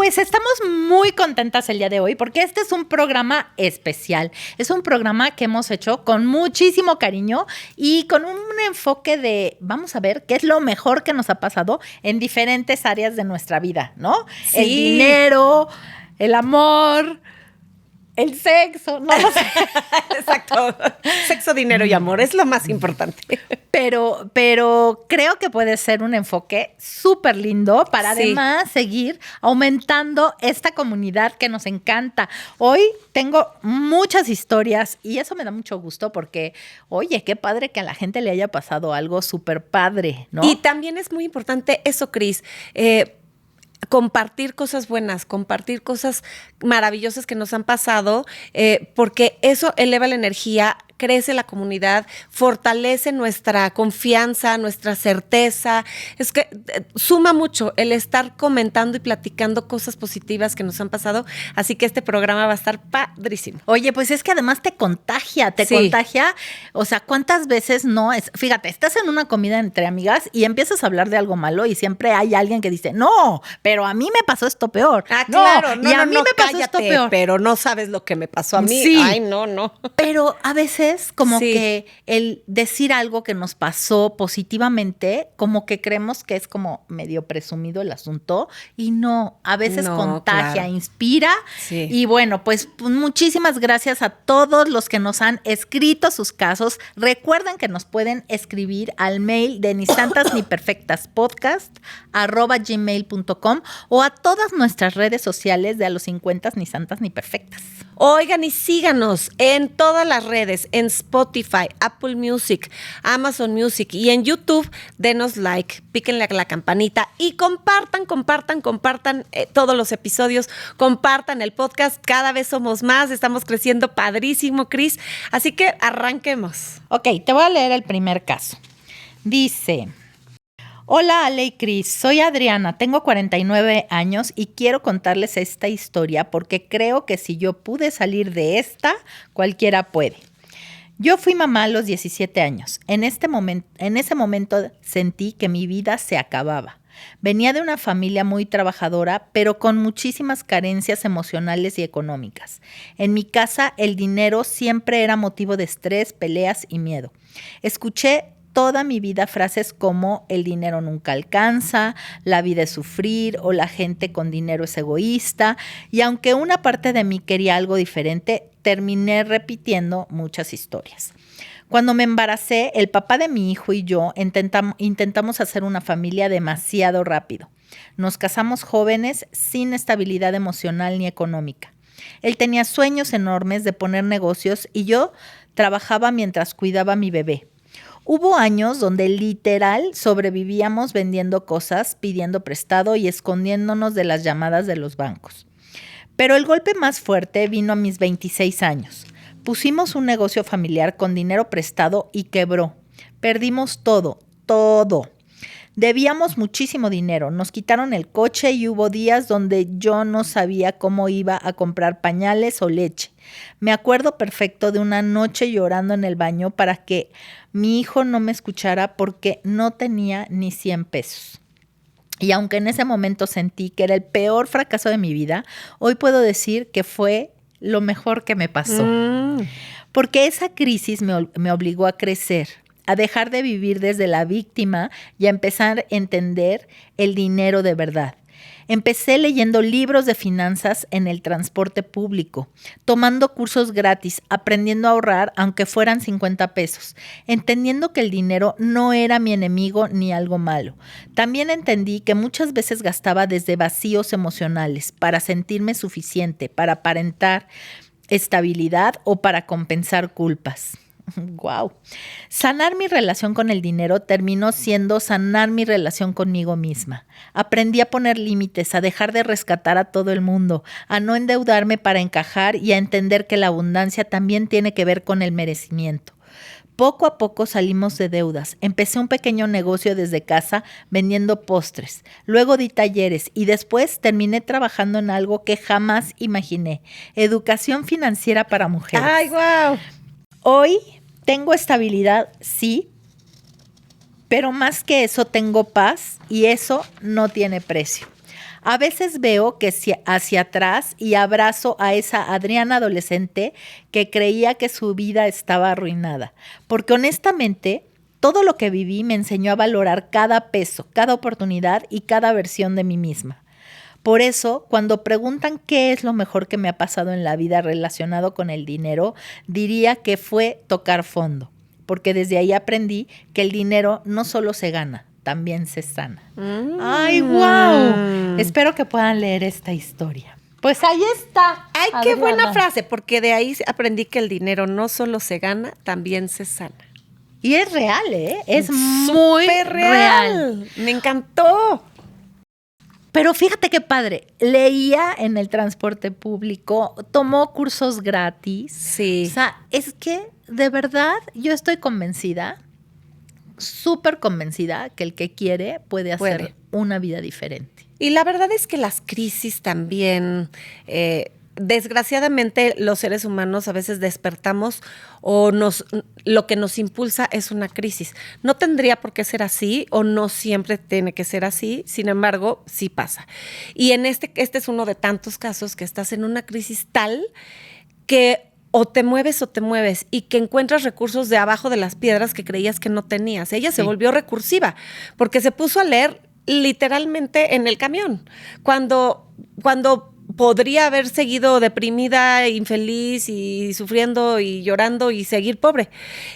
Pues estamos muy contentas el día de hoy porque este es un programa especial. Es un programa que hemos hecho con muchísimo cariño y con un enfoque de, vamos a ver, qué es lo mejor que nos ha pasado en diferentes áreas de nuestra vida, ¿no? Sí. El dinero, el amor, el sexo, no lo sé. Exacto. Sexo, dinero y amor es lo más importante. Pero creo que puede ser un enfoque súper lindo para además seguir aumentando esta comunidad que nos encanta. Hoy tengo muchas historias y eso me da mucho gusto porque, oye, qué padre que a la gente le haya pasado algo súper padre, ¿no? Y también es muy importante eso, Cris, compartir cosas buenas, compartir cosas maravillosas que nos han pasado, porque eso eleva la energía, crece la comunidad, fortalece nuestra confianza, nuestra certeza. Es que suma mucho el estar comentando y platicando cosas positivas que nos han pasado. Así que este programa va a estar padrísimo. Oye, pues es que además te contagia. O sea, ¿cuántas veces no es? Fíjate, estás en una comida entre amigas y empiezas a hablar de algo malo y siempre hay alguien que dice, no, pero a mí me pasó esto peor. Ah, claro, y a mí me pasó esto peor. Pero no sabes lo que me pasó a mí. Sí. Ay, no. Pero a veces como que el decir algo que nos pasó positivamente, como que creemos que es como medio presumido el asunto y no, a veces contagia, claro. Inspira. Sí. Y bueno, pues muchísimas gracias a todos los que nos han escrito sus casos. Recuerden que nos pueden escribir al mail de nisantasniperfectaspodcast@gmail.com o a todas nuestras redes sociales de A los 50 Ni Santas Ni Perfectas. Oigan y síganos en todas las redes, en Spotify, Apple Music, Amazon Music y en YouTube. Denos like, píquenle a la campanita y compartan todos los episodios, compartan el podcast. Cada vez somos más, estamos creciendo padrísimo, Cris. Así que arranquemos. Ok, te voy a leer el primer caso. Dice... Hola Ale y Cris, soy Adriana, tengo 49 años y quiero contarles esta historia porque creo que si yo pude salir de esta, cualquiera puede. Yo fui mamá a los 17 años. En ese momento sentí que mi vida se acababa. Venía de una familia muy trabajadora, pero con muchísimas carencias emocionales y económicas. En mi casa el dinero siempre era motivo de estrés, peleas y miedo. Escuché toda mi vida frases como el dinero nunca alcanza, la vida es sufrir o la gente con dinero es egoísta. Y aunque una parte de mí quería algo diferente, terminé repitiendo muchas historias. Cuando me embaracé, el papá de mi hijo y yo intentamos hacer una familia demasiado rápido. Nos casamos jóvenes sin estabilidad emocional ni económica. Él tenía sueños enormes de poner negocios y yo trabajaba mientras cuidaba a mi bebé. Hubo años donde literal sobrevivíamos vendiendo cosas, pidiendo prestado y escondiéndonos de las llamadas de los bancos. Pero el golpe más fuerte vino a mis 26 años. Pusimos un negocio familiar con dinero prestado y quebró. Perdimos todo. Debíamos muchísimo dinero, nos quitaron el coche y hubo días donde yo no sabía cómo iba a comprar pañales o leche. Me acuerdo perfecto de una noche llorando en el baño para que mi hijo no me escuchara porque no tenía ni 100 pesos. Y aunque en ese momento sentí que era el peor fracaso de mi vida, hoy puedo decir que fue lo mejor que me pasó. Porque esa crisis me obligó a crecer, a dejar de vivir desde la víctima y a empezar a entender el dinero de verdad. Empecé leyendo libros de finanzas en el transporte público, tomando cursos gratis, aprendiendo a ahorrar aunque fueran 50 pesos, entendiendo que el dinero no era mi enemigo ni algo malo. También entendí que muchas veces gastaba desde vacíos emocionales para sentirme suficiente, para aparentar estabilidad o para compensar culpas. Wow. Sanar mi relación con el dinero terminó siendo sanar mi relación conmigo misma. Aprendí a poner límites, a dejar de rescatar a todo el mundo, a no endeudarme para encajar y a entender que la abundancia también tiene que ver con el merecimiento. Poco a poco salimos de deudas. Empecé un pequeño negocio desde casa vendiendo postres. Luego di talleres y después terminé trabajando en algo que jamás imaginé. Educación financiera para mujeres. ¡Ay, wow! Hoy tengo estabilidad, sí, pero más que eso tengo paz y eso no tiene precio. A veces veo que hacia atrás y abrazo a esa Adriana adolescente que creía que su vida estaba arruinada. Porque honestamente, todo lo que viví me enseñó a valorar cada peso, cada oportunidad y cada versión de mí misma. Por eso, cuando preguntan qué es lo mejor que me ha pasado en la vida relacionado con el dinero, diría que fue tocar fondo. Porque desde ahí aprendí que el dinero no solo se gana, también se sana. ¡Ay, wow! Espero que puedan leer esta historia. Pues ahí está. ¡Ay, qué buena frase! Porque de ahí aprendí que el dinero no solo se gana, también se sana. Y es real, ¿eh? Es muy real. Me encantó. Pero fíjate qué padre. Leía en el transporte público, tomó cursos gratis. Sí. O sea, es que de verdad yo estoy convencida, súper convencida, que el que quiere puede hacer una vida diferente. Y la verdad es que las crisis también, desgraciadamente los seres humanos a veces despertamos o lo que nos impulsa es una crisis. No tendría por qué ser así o no siempre tiene que ser así, sin embargo, sí pasa. Y en este es uno de tantos casos que estás en una crisis tal que o te mueves y que encuentras recursos de abajo de las piedras que creías que no tenías. Ella se volvió recursiva porque se puso a leer literalmente en el camión. Cuando podría haber seguido deprimida, infeliz y sufriendo y llorando y seguir pobre.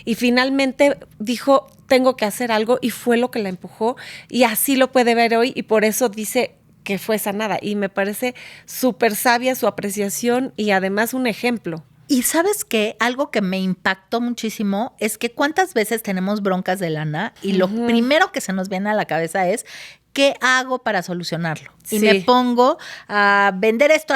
Y finalmente dijo, tengo que hacer algo, y fue lo que la empujó, y así lo puede ver hoy, y por eso dice que fue sanada. Y me parece súper sabia su apreciación y además un ejemplo. Y ¿sabes qué? Algo que me impactó muchísimo es que cuántas veces tenemos broncas de lana y lo primero que se nos viene a la cabeza es ¿qué hago para solucionarlo? Y me pongo a vender esto,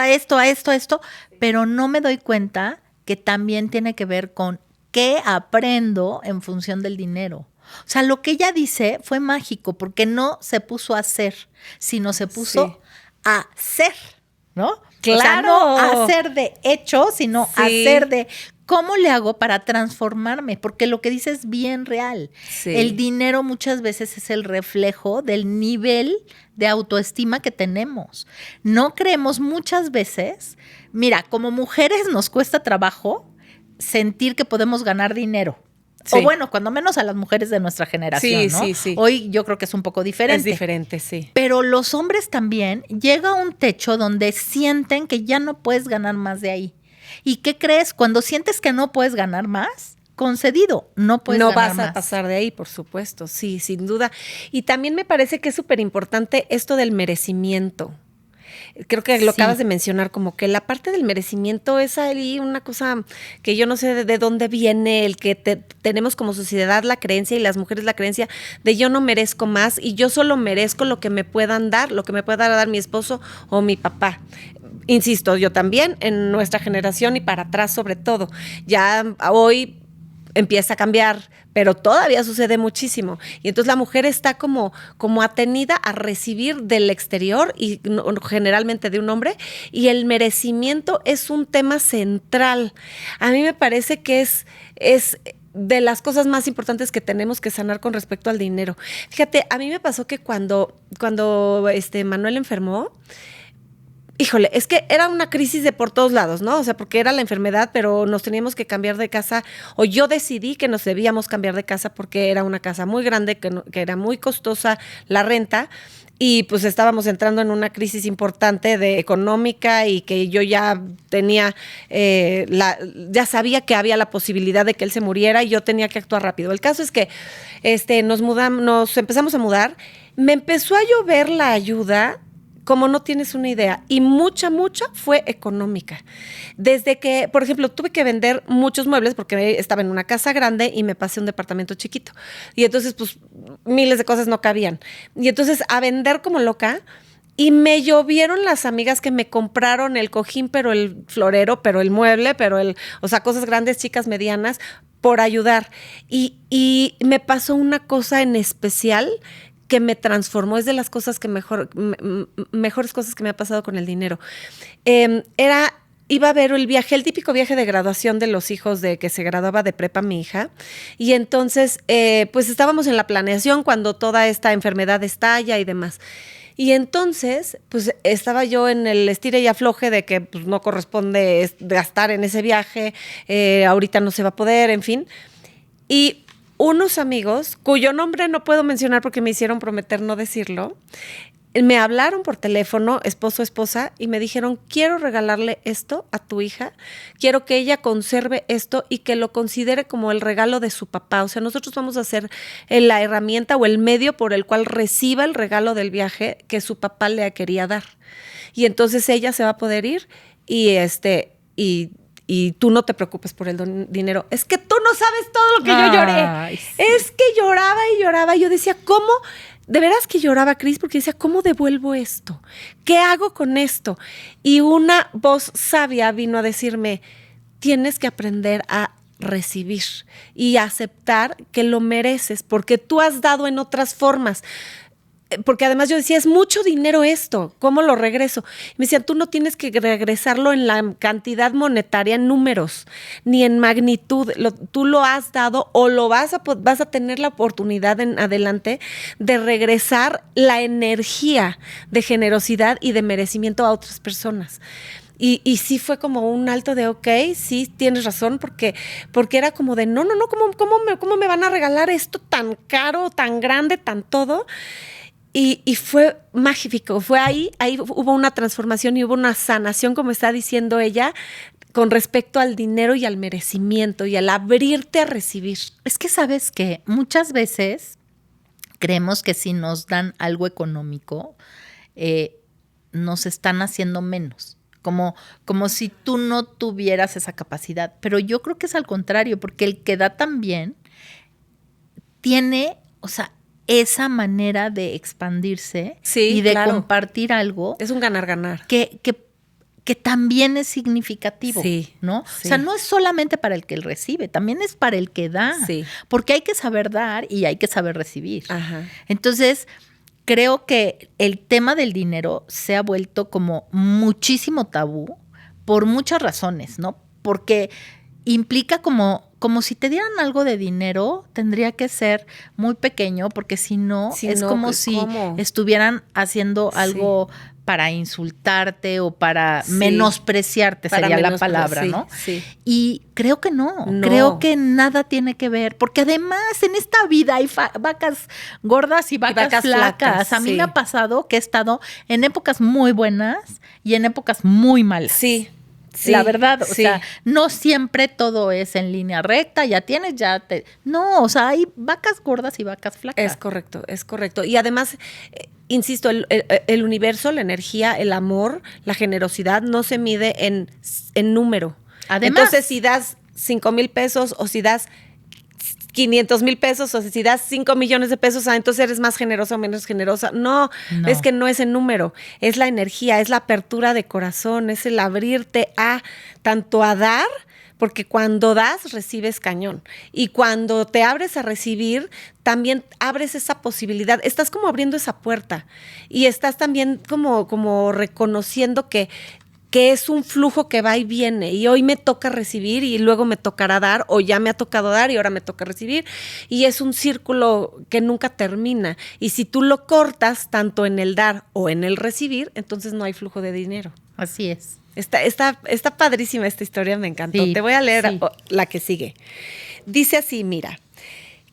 pero no me doy cuenta que también tiene que ver con qué aprendo en función del dinero. O sea, lo que ella dice fue mágico porque no se puso a hacer, sino se puso a ser, ¿no? Claro. O sea, no hacer de hecho, sino hacer de cómo le hago para transformarme, porque lo que dice es bien real. Sí. El dinero muchas veces es el reflejo del nivel de autoestima que tenemos. No creemos muchas veces, mira, como mujeres nos cuesta trabajo sentir que podemos ganar dinero. Sí. O bueno, cuando menos a las mujeres de nuestra generación, ¿no? Sí. Hoy yo creo que es un poco diferente. Es diferente, sí. Pero los hombres también llega a un techo donde sienten que ya no puedes ganar más de ahí. ¿Y qué crees? Cuando sientes que no puedes ganar más, concedido, no puedes ganar más. No vas a pasar de ahí, por supuesto, sí, sin duda. Y también me parece que es súper importante esto del merecimiento. Creo que lo acabas de mencionar, como que la parte del merecimiento es ahí una cosa que yo no sé de dónde viene, el que tenemos como sociedad la creencia y las mujeres la creencia de yo no merezco más y yo solo merezco lo que me puedan dar, lo que me pueda dar mi esposo o mi papá. Insisto, yo también en nuestra generación y para atrás sobre todo. Ya hoy empieza a cambiar, pero todavía sucede muchísimo. Y entonces la mujer está como atenida a recibir del exterior y generalmente de un hombre, y el merecimiento es un tema central. A mí me parece que es de las cosas más importantes que tenemos que sanar con respecto al dinero. Fíjate, a mí me pasó que cuando Manuel enfermó, híjole, es que era una crisis de por todos lados, ¿no? O sea, porque era la enfermedad, pero nos teníamos que cambiar de casa, o yo decidí que nos debíamos cambiar de casa porque era una casa muy grande, que era muy costosa la renta, y pues estábamos entrando en una crisis importante de económica y que yo ya tenía, ya sabía que había la posibilidad de que él se muriera y yo tenía que actuar rápido. El caso es que nos empezamos a mudar, me empezó a llover la ayuda como no tienes una idea, y mucha fue económica. Desde que, por ejemplo, tuve que vender muchos muebles porque estaba en una casa grande y me pasé a un departamento chiquito. Y entonces, pues, miles de cosas no cabían. Y entonces, a vender como loca, y me llovieron las amigas que me compraron el cojín, pero el florero, pero el mueble, o sea, cosas grandes, chicas, medianas, por ayudar. Y me pasó una cosa en especial que me transformó, es de las cosas que mejores cosas que me ha pasado con el dinero. Iba a ver el típico viaje de graduación de los hijos de que se graduaba de prepa mi hija, y entonces pues estábamos en la planeación cuando toda esta enfermedad estalla y demás. Y entonces, pues estaba yo en el estire y afloje de que pues, no corresponde gastar en ese viaje, ahorita no se va a poder, en fin. Y unos amigos, cuyo nombre no puedo mencionar porque me hicieron prometer no decirlo, me hablaron por teléfono, esposo, esposa, y me dijeron, quiero regalarle esto a tu hija, quiero que ella conserve esto y que lo considere como el regalo de su papá. O sea, nosotros vamos a hacer la herramienta o el medio por el cual reciba el regalo del viaje que su papá le quería dar. Y entonces ella se va a poder ir y tú no te preocupes por el dinero. Es que tú no sabes todo lo que yo lloré. Sí. Es que lloraba y lloraba. Yo decía, ¿cómo? De veras que lloraba, Cris, porque decía, ¿cómo devuelvo esto? ¿Qué hago con esto? Y una voz sabia vino a decirme, tienes que aprender a recibir y aceptar que lo mereces, porque tú has dado en otras formas. Porque además yo decía, es mucho dinero esto, ¿cómo lo regreso? Y me decían, tú no tienes que regresarlo en la cantidad monetaria, en números, ni en magnitud. Tú lo has dado o lo vas a tener la oportunidad en adelante de regresar la energía de generosidad y de merecimiento a otras personas. Y sí fue como un alto de, ok, sí, tienes razón, porque era como de, no, ¿cómo me van a regalar esto tan caro, tan grande, tan todo? Y fue mágico, fue ahí hubo una transformación y hubo una sanación, como está diciendo ella, con respecto al dinero y al merecimiento y al abrirte a recibir. Es que sabes que muchas veces creemos que si nos dan algo económico, nos están haciendo menos. Como si tú no tuvieras esa capacidad. Pero yo creo que es al contrario, porque el que da también tiene, o sea, esa manera de expandirse y de compartir algo. Es un ganar-ganar. Que también es significativo, ¿no? Sí. O sea, no es solamente para el que recibe, también es para el que da. Sí. Porque hay que saber dar y hay que saber recibir. Ajá. Entonces, creo que el tema del dinero se ha vuelto como muchísimo tabú por muchas razones, ¿no? Porque implica como si te dieran algo de dinero, tendría que ser muy pequeño, porque si no, es como si estuvieran haciendo algo para insultarte o para menospreciarte, sería la palabra, ¿no? Sí. Y creo que no, creo que nada tiene que ver, porque además en esta vida hay vacas gordas y vacas flacas. A mí me ha pasado que he estado en épocas muy buenas y en épocas muy malas. Sí. Sí, la verdad, o sea, no siempre todo es en línea recta, no, o sea, hay vacas gordas y vacas flacas. Es correcto. Y además, insisto, el universo, la energía, el amor, la generosidad no se mide en número. Además, entonces, si das 5,000 pesos o si das 500,000 pesos o si das 5 millones de pesos, entonces eres más generosa o menos generosa. No, es que no es el número, es la energía, es la apertura de corazón, es el abrirte tanto a dar, porque cuando das, recibes cañón. Y cuando te abres a recibir, también abres esa posibilidad. Estás como abriendo esa puerta y estás también como reconociendo que es un flujo que va y viene, y hoy me toca recibir y luego me tocará dar, o ya me ha tocado dar y ahora me toca recibir, y es un círculo que nunca termina. Y si tú lo cortas tanto en el dar o en el recibir, entonces no hay flujo de dinero. Así es. Está padrísima esta historia, me encantó. Te voy a leer la que sigue. Dice así, mira.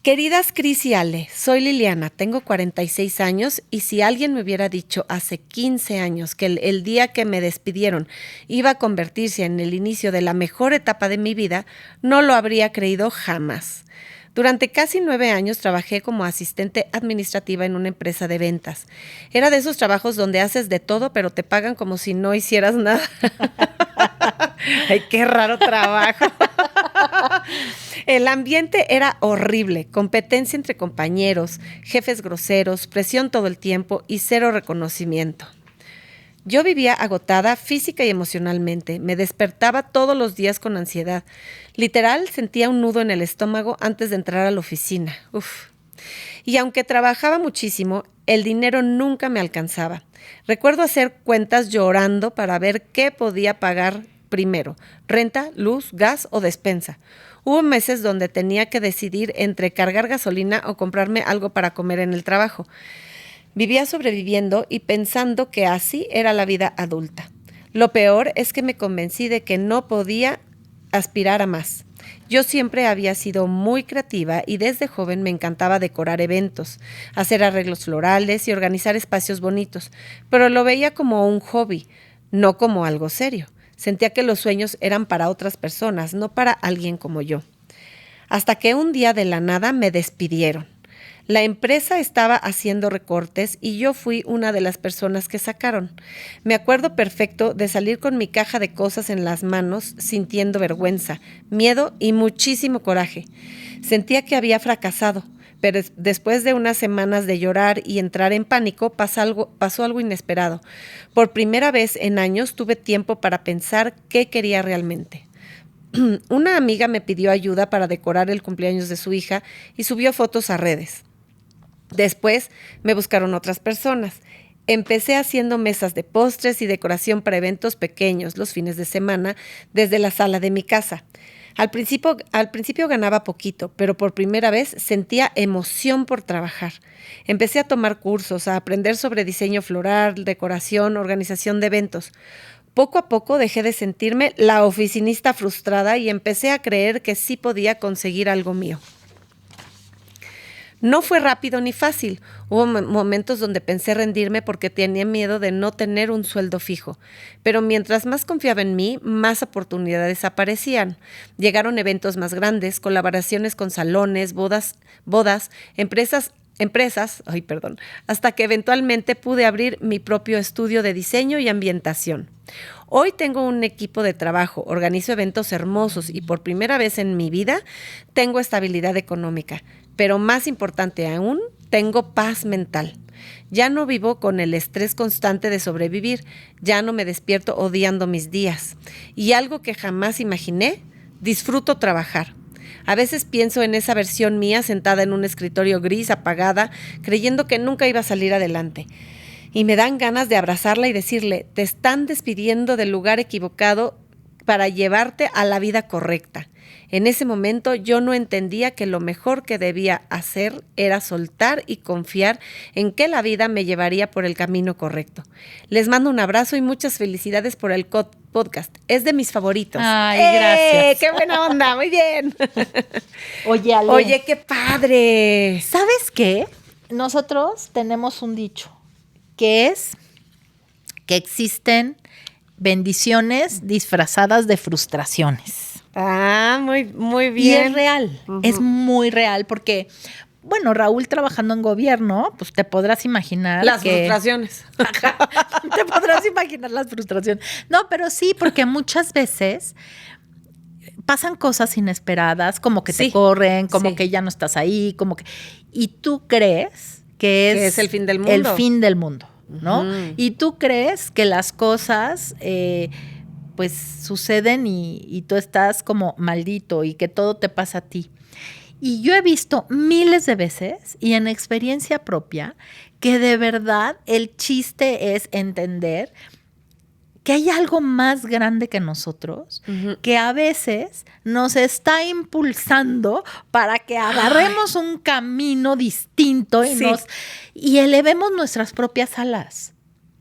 Queridas Cris y Ale, soy Liliana, tengo 46 años y si alguien me hubiera dicho hace 15 años que el día que me despidieron iba a convertirse en el inicio de la mejor etapa de mi vida, no lo habría creído jamás. Durante casi 9 años trabajé como asistente administrativa en una empresa de ventas. Era de esos trabajos donde haces de todo, pero te pagan como si no hicieras nada. Ay, qué raro trabajo. El ambiente era horrible, competencia entre compañeros, jefes groseros, presión todo el tiempo y cero reconocimiento. Yo vivía agotada física y emocionalmente. Me despertaba todos los días con ansiedad. Literal, sentía un nudo en el estómago antes de entrar a la oficina. Uf. Y aunque trabajaba muchísimo, el dinero nunca me alcanzaba. Recuerdo hacer cuentas llorando para ver qué podía pagar primero: renta, luz, gas o despensa. Hubo meses donde tenía que decidir entre cargar gasolina o comprarme algo para comer en el trabajo. Vivía sobreviviendo y pensando que así era la vida adulta. Lo peor es que me convencí de que no podía aspirar a más. Yo siempre había sido muy creativa y desde joven me encantaba decorar eventos, hacer arreglos florales y organizar espacios bonitos, pero lo veía como un hobby, no como algo serio. Sentía que los sueños eran para otras personas, no para alguien como yo. Hasta que un día de la nada me despidieron. La empresa estaba haciendo recortes y yo fui una de las personas que sacaron. Me acuerdo perfecto de salir con mi caja de cosas en las manos, sintiendo vergüenza, miedo y muchísimo coraje. Sentía que había fracasado, pero después de unas semanas de llorar y entrar en pánico, pasó algo inesperado. Por primera vez en años tuve tiempo para pensar qué quería realmente. Una amiga me pidió ayuda para decorar el cumpleaños de su hija y subió fotos a redes. Después me buscaron otras personas. Empecé haciendo mesas de postres y decoración para eventos pequeños los fines de semana desde la sala de mi casa. Al principio ganaba poquito, pero por primera vez sentía emoción por trabajar. Empecé a tomar cursos, a aprender sobre diseño floral, decoración, organización de eventos. Poco a poco dejé de sentirme la oficinista frustrada y empecé a creer que sí podía conseguir algo mío. No fue rápido ni fácil. Hubo momentos donde pensé rendirme porque tenía miedo de no tener un sueldo fijo. Pero mientras más confiaba en mí, más oportunidades aparecían. Llegaron eventos más grandes, colaboraciones con salones, bodas, empresas, hasta que eventualmente pude abrir mi propio estudio de diseño y ambientación. Hoy tengo un equipo de trabajo, organizo eventos hermosos y por primera vez en mi vida tengo estabilidad económica. Pero más importante aún, tengo paz mental. Ya no vivo con el estrés constante de sobrevivir, ya no me despierto odiando mis días. Y algo que jamás imaginé, disfruto trabajar. A veces pienso en esa versión mía sentada en un escritorio gris apagada, creyendo que nunca iba a salir adelante. Y me dan ganas de abrazarla y decirle, te están despidiendo del lugar equivocado para llevarte a la vida correcta. En ese momento yo no entendía que lo mejor que debía hacer era soltar y confiar en que la vida me llevaría por el camino correcto. Les mando un abrazo y muchas felicidades por el podcast. Es de mis favoritos. Ay, gracias. ¡Qué buena onda! Muy bien. Oye, Ale. Oye, qué padre. ¿Sabes qué? Nosotros tenemos un dicho, que es que existen bendiciones disfrazadas de frustraciones. Ah, muy bien. Y es real, es muy real, porque, bueno, Raúl trabajando en gobierno, pues te podrás imaginar las frustraciones. Te podrás imaginar las frustraciones. No, pero sí, porque muchas veces pasan cosas inesperadas, como que te corren, como que ya no estás ahí, como que... Y tú crees que es el fin del mundo. El fin del mundo, ¿no? Y tú crees que las cosas... pues suceden y tú estás como maldito y que todo te pasa a ti. Y yo he visto miles de veces y en experiencia propia que de verdad el chiste es entender que hay algo más grande que nosotros, que a veces nos está impulsando para que agarremos un camino distinto y elevemos nuestras propias alas.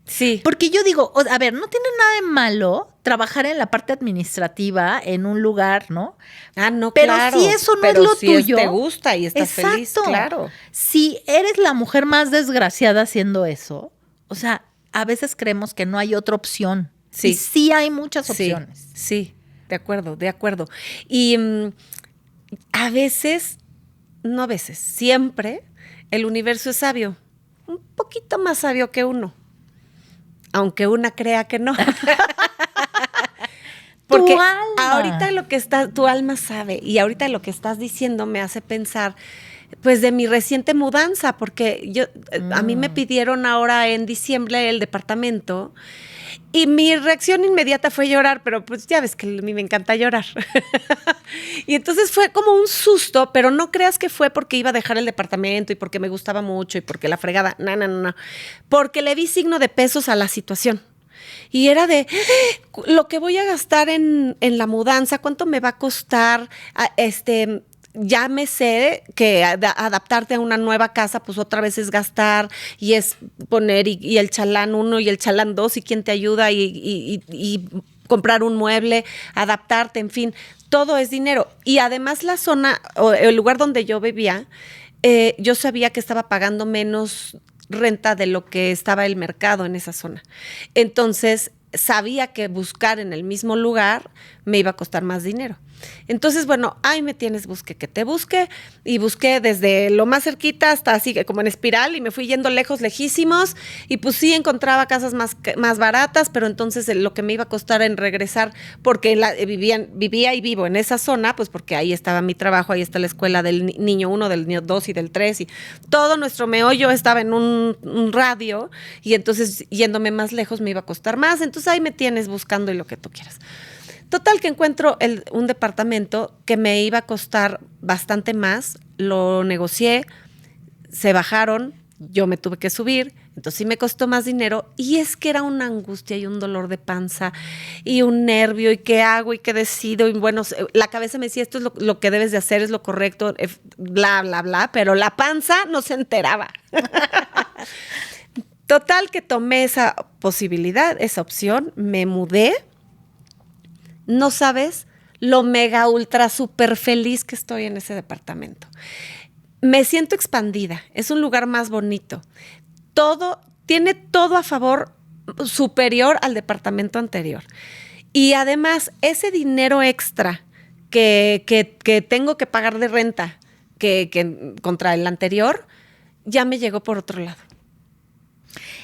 Sí. Porque yo digo, a ver, no tiene nada de malo trabajar en la parte administrativa en un lugar, ¿no? Ah, no, pero claro. Si eso no es lo tuyo. Te gusta y estás feliz, claro. Si eres la mujer más desgraciada haciendo eso, o sea, a veces creemos que no hay otra opción. Sí. Y sí hay muchas opciones. Sí, de acuerdo. Y siempre el universo es sabio. Un poquito más sabio que uno. Aunque una crea que no. Porque tu alma. Ahorita tu alma sabe, y ahorita lo que estás diciendo me hace pensar, pues, de mi reciente mudanza, porque a mí me pidieron ahora en diciembre el departamento, y mi reacción inmediata fue llorar, pero pues ya ves que a mí me encanta llorar. Y entonces fue como un susto, pero no creas que fue porque iba a dejar el departamento y porque me gustaba mucho y porque la fregada. No. Porque le vi signo de pesos a la situación. Y era de lo que voy a gastar en la mudanza, cuánto me va a costar, ya me sé que adaptarte a una nueva casa, pues otra vez es gastar y es poner y el chalán 1 y el chalán 2 y quién te ayuda y comprar un mueble, adaptarte, en fin, todo es dinero. Y además la zona o el lugar donde yo vivía, yo sabía que estaba pagando menos renta de lo que estaba el mercado en esa zona. Entonces, sabía que buscar en el mismo lugar me iba a costar más dinero. Entonces, bueno, ahí me tienes, busqué que te busque y busqué desde lo más cerquita hasta así como en espiral y me fui yendo lejos, lejísimos y pues sí encontraba casas más baratas, pero entonces lo que me iba a costar en regresar, porque vivía y vivo en esa zona, pues porque ahí estaba mi trabajo, ahí está la escuela del niño 1, del niño 2 y del 3 y todo nuestro meollo estaba en un radio y entonces yéndome más lejos me iba a costar más, entonces ahí me tienes buscando y lo que tú quieras. Total que encuentro un departamento que me iba a costar bastante más, lo negocié, se bajaron, yo me tuve que subir, entonces sí me costó más dinero y es que era una angustia y un dolor de panza y un nervio y qué hago y qué decido y bueno, la cabeza me decía esto es lo que debes de hacer, es lo correcto, bla, bla, bla, pero la panza no se enteraba. Total que tomé esa posibilidad, esa opción, me mudé. No sabes lo mega ultra súper feliz que estoy en ese departamento. Me siento expandida, es un lugar más bonito. Tiene todo a favor superior al departamento anterior. Y además, ese dinero extra que tengo que pagar de renta que contra el anterior, ya me llegó por otro lado.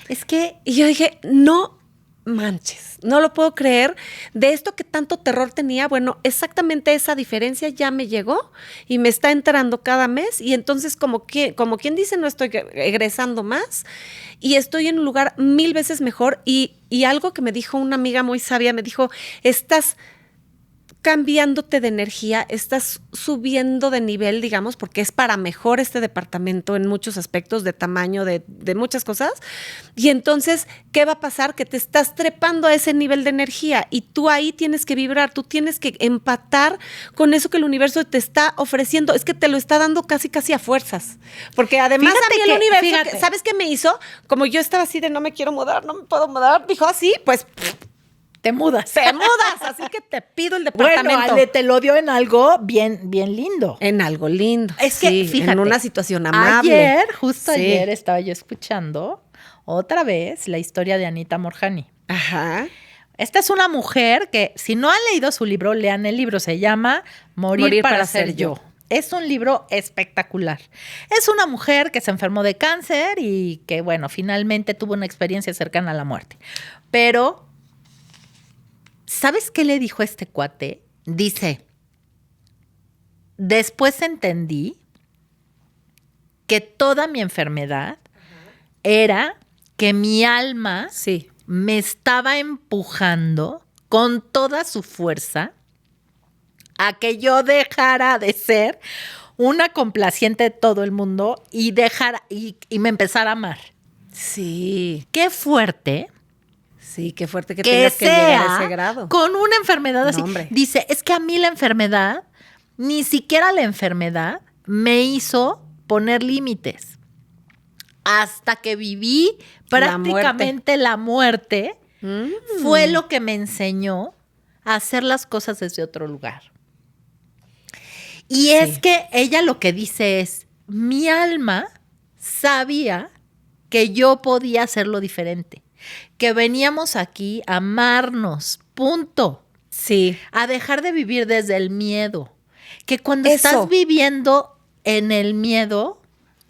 Es que, y yo dije, no manches, no lo puedo creer, de esto que tanto terror tenía, bueno, exactamente esa diferencia ya me llegó y me está entrando cada mes y entonces como quien dice no estoy egresando más y estoy en un lugar 1000 veces mejor y algo que me dijo una amiga muy sabia, me dijo, estás cambiándote de energía, estás subiendo de nivel, digamos, porque es para mejor este departamento en muchos aspectos, de tamaño, de muchas cosas. Y entonces, ¿qué va a pasar? Que te estás trepando a ese nivel de energía y tú ahí tienes que vibrar, tú tienes que empatar con eso que el universo te está ofreciendo. Es que te lo está dando casi a fuerzas. Porque además a mí el universo, ¿sabes qué me hizo? Como yo estaba así de no me quiero mudar, no me puedo mudar, dijo así, pues te mudas. Te mudas, así que te pido el departamento. Bueno, Ale, te lo dio en algo bien lindo. En algo lindo. Es que, fíjate, en una situación amable. Ayer estaba yo escuchando otra vez la historia de Anita Morjani. Ajá. Esta es una mujer que, si no han leído su libro, lean el libro. Se llama Morir para ser yo. Es un libro espectacular. Es una mujer que se enfermó de cáncer y que, bueno, finalmente tuvo una experiencia cercana a la muerte. Pero ¿sabes qué le dijo este cuate? Dice, después entendí que toda mi enfermedad era que mi alma me estaba empujando con toda su fuerza a que yo dejara de ser una complaciente de todo el mundo y me empezara a amar. Sí. Qué fuerte. Sí, qué fuerte que tengas que llegar a ese grado. Con una enfermedad así. Hombre. Dice, es que a mí la enfermedad, ni siquiera la enfermedad, me hizo poner límites. Hasta que viví prácticamente la muerte, fue lo que me enseñó a hacer las cosas desde otro lugar. Y es que ella lo que dice es, mi alma sabía que yo podía hacerlo diferente. Que veníamos aquí a amarnos, punto. Sí. A dejar de vivir desde el miedo. Que cuando estás viviendo en el miedo,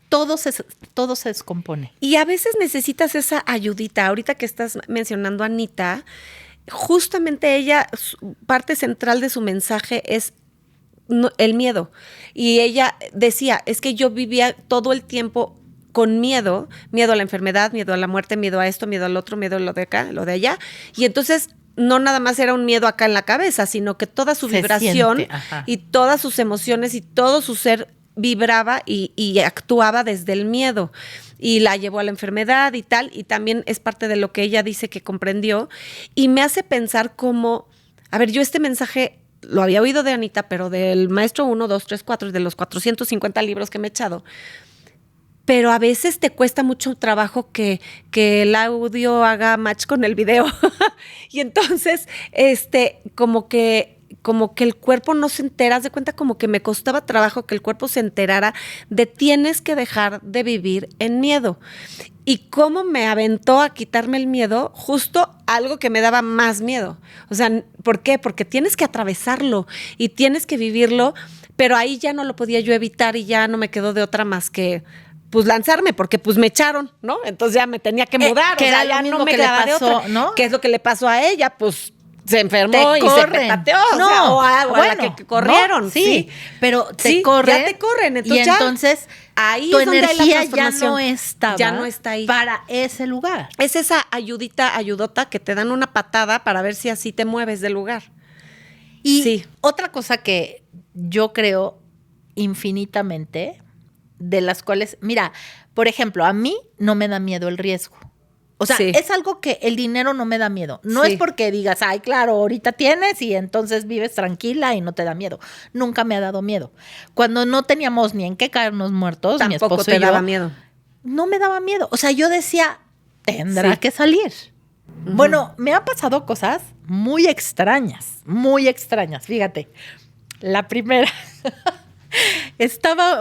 todo se descompone. Y a veces necesitas esa ayudita. Ahorita que estás mencionando a Anita, justamente ella, parte central de su mensaje es el miedo. Y ella decía, es que yo vivía todo el tiempo con miedo a la enfermedad, miedo a la muerte, miedo a esto, miedo al otro, miedo a lo de acá, lo de allá. Y entonces no nada más era un miedo acá en la cabeza, sino que toda su vibración y todas sus emociones y todo su ser vibraba y actuaba desde el miedo. Y la llevó a la enfermedad y tal, y también es parte de lo que ella dice que comprendió. Y me hace pensar cómo, a ver, yo este mensaje lo había oído de Anita, pero del maestro 1, 2, 3, 4, de los 450 libros que me he echado. Pero a veces te cuesta mucho trabajo que el audio haga match con el video. Y entonces, como que el cuerpo no se entera, haz de cuenta como que me costaba trabajo que el cuerpo se enterara de tienes que dejar de vivir en miedo. Y cómo me aventó a quitarme el miedo, justo algo que me daba más miedo. O sea, ¿por qué? Porque tienes que atravesarlo y tienes que vivirlo, pero ahí ya no lo podía yo evitar y ya no me quedó de otra más que pues lanzarme, porque pues me echaron, ¿no? Entonces ya me tenía que mudar, que o sea, era ya lo no mismo me que le quedaba de pasó, otra. ¿no? ¿Qué es lo que le pasó a ella? Pues se enfermó Te y se corren. petateó, No, o sea, o a la bueno, que corrieron. no, sí, pero te Sí, corren. ya te corren, entonces y ya, entonces ahí tu es donde hay la energía ya transformación. no estaba Ya no está ahí. para ese lugar. Es esa ayudota que te dan una patada para ver si así te mueves del lugar. Y sí. otra cosa que yo creo infinitamente, de las cuales, mira, por ejemplo, a mí no me da miedo el riesgo. O sea, Sí. es algo que el dinero no me da miedo. No Sí. es porque digas, ay, claro, ahorita tienes y entonces vives tranquila y no te da miedo. Nunca me ha dado miedo. Cuando no teníamos ni en qué caernos muertos, mi Tampoco esposo te y yo, daba miedo. no me daba miedo. O sea, yo decía, tendrá Sí. que salir. Bueno, me han pasado cosas muy extrañas, fíjate. La primera,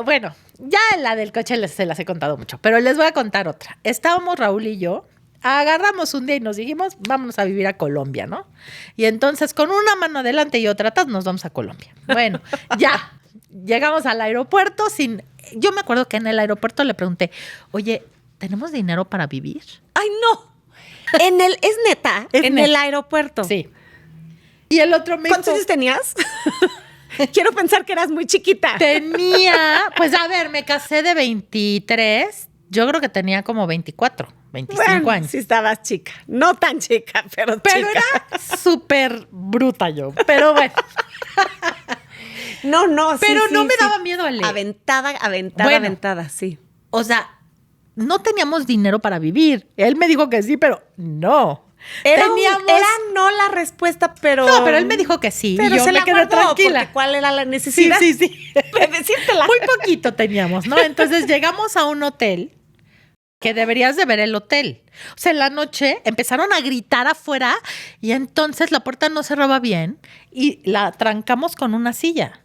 bueno, ya la del coche se las he contado mucho, pero les voy a contar otra. Estábamos Raúl y yo, agarramos un día y nos dijimos, vámonos a vivir a Colombia, ¿no? Y entonces con una mano adelante y otra atrás nos vamos a Colombia. Bueno, ya, llegamos al aeropuerto yo me acuerdo que en el aeropuerto le pregunté, oye, ¿tenemos dinero para vivir? ¡Ay, no! Es neta, en el aeropuerto. Sí. Y el otro me ¿Cuántos dijo, años tenías? Quiero pensar que eras muy chiquita. pues a ver, me casé de 23, yo creo que tenía como 24, 25 años. Sí estabas chica, no tan chica, pero chica. Era súper bruta yo, pero bueno. No, pero no me daba miedo, Ale. Aventada, sí. O sea, no teníamos dinero para vivir. Él me dijo que sí, pero no. Era no la respuesta, pero... No, pero él me dijo que sí, pero y yo me quedé tranquila. ¿Cuál era la necesidad? Sí. De decírtela. Muy poquito teníamos, ¿no? Entonces llegamos a un hotel, que deberías de ver el hotel. O sea, en la noche empezaron a gritar afuera y entonces la puerta no cerraba bien y la trancamos con una silla.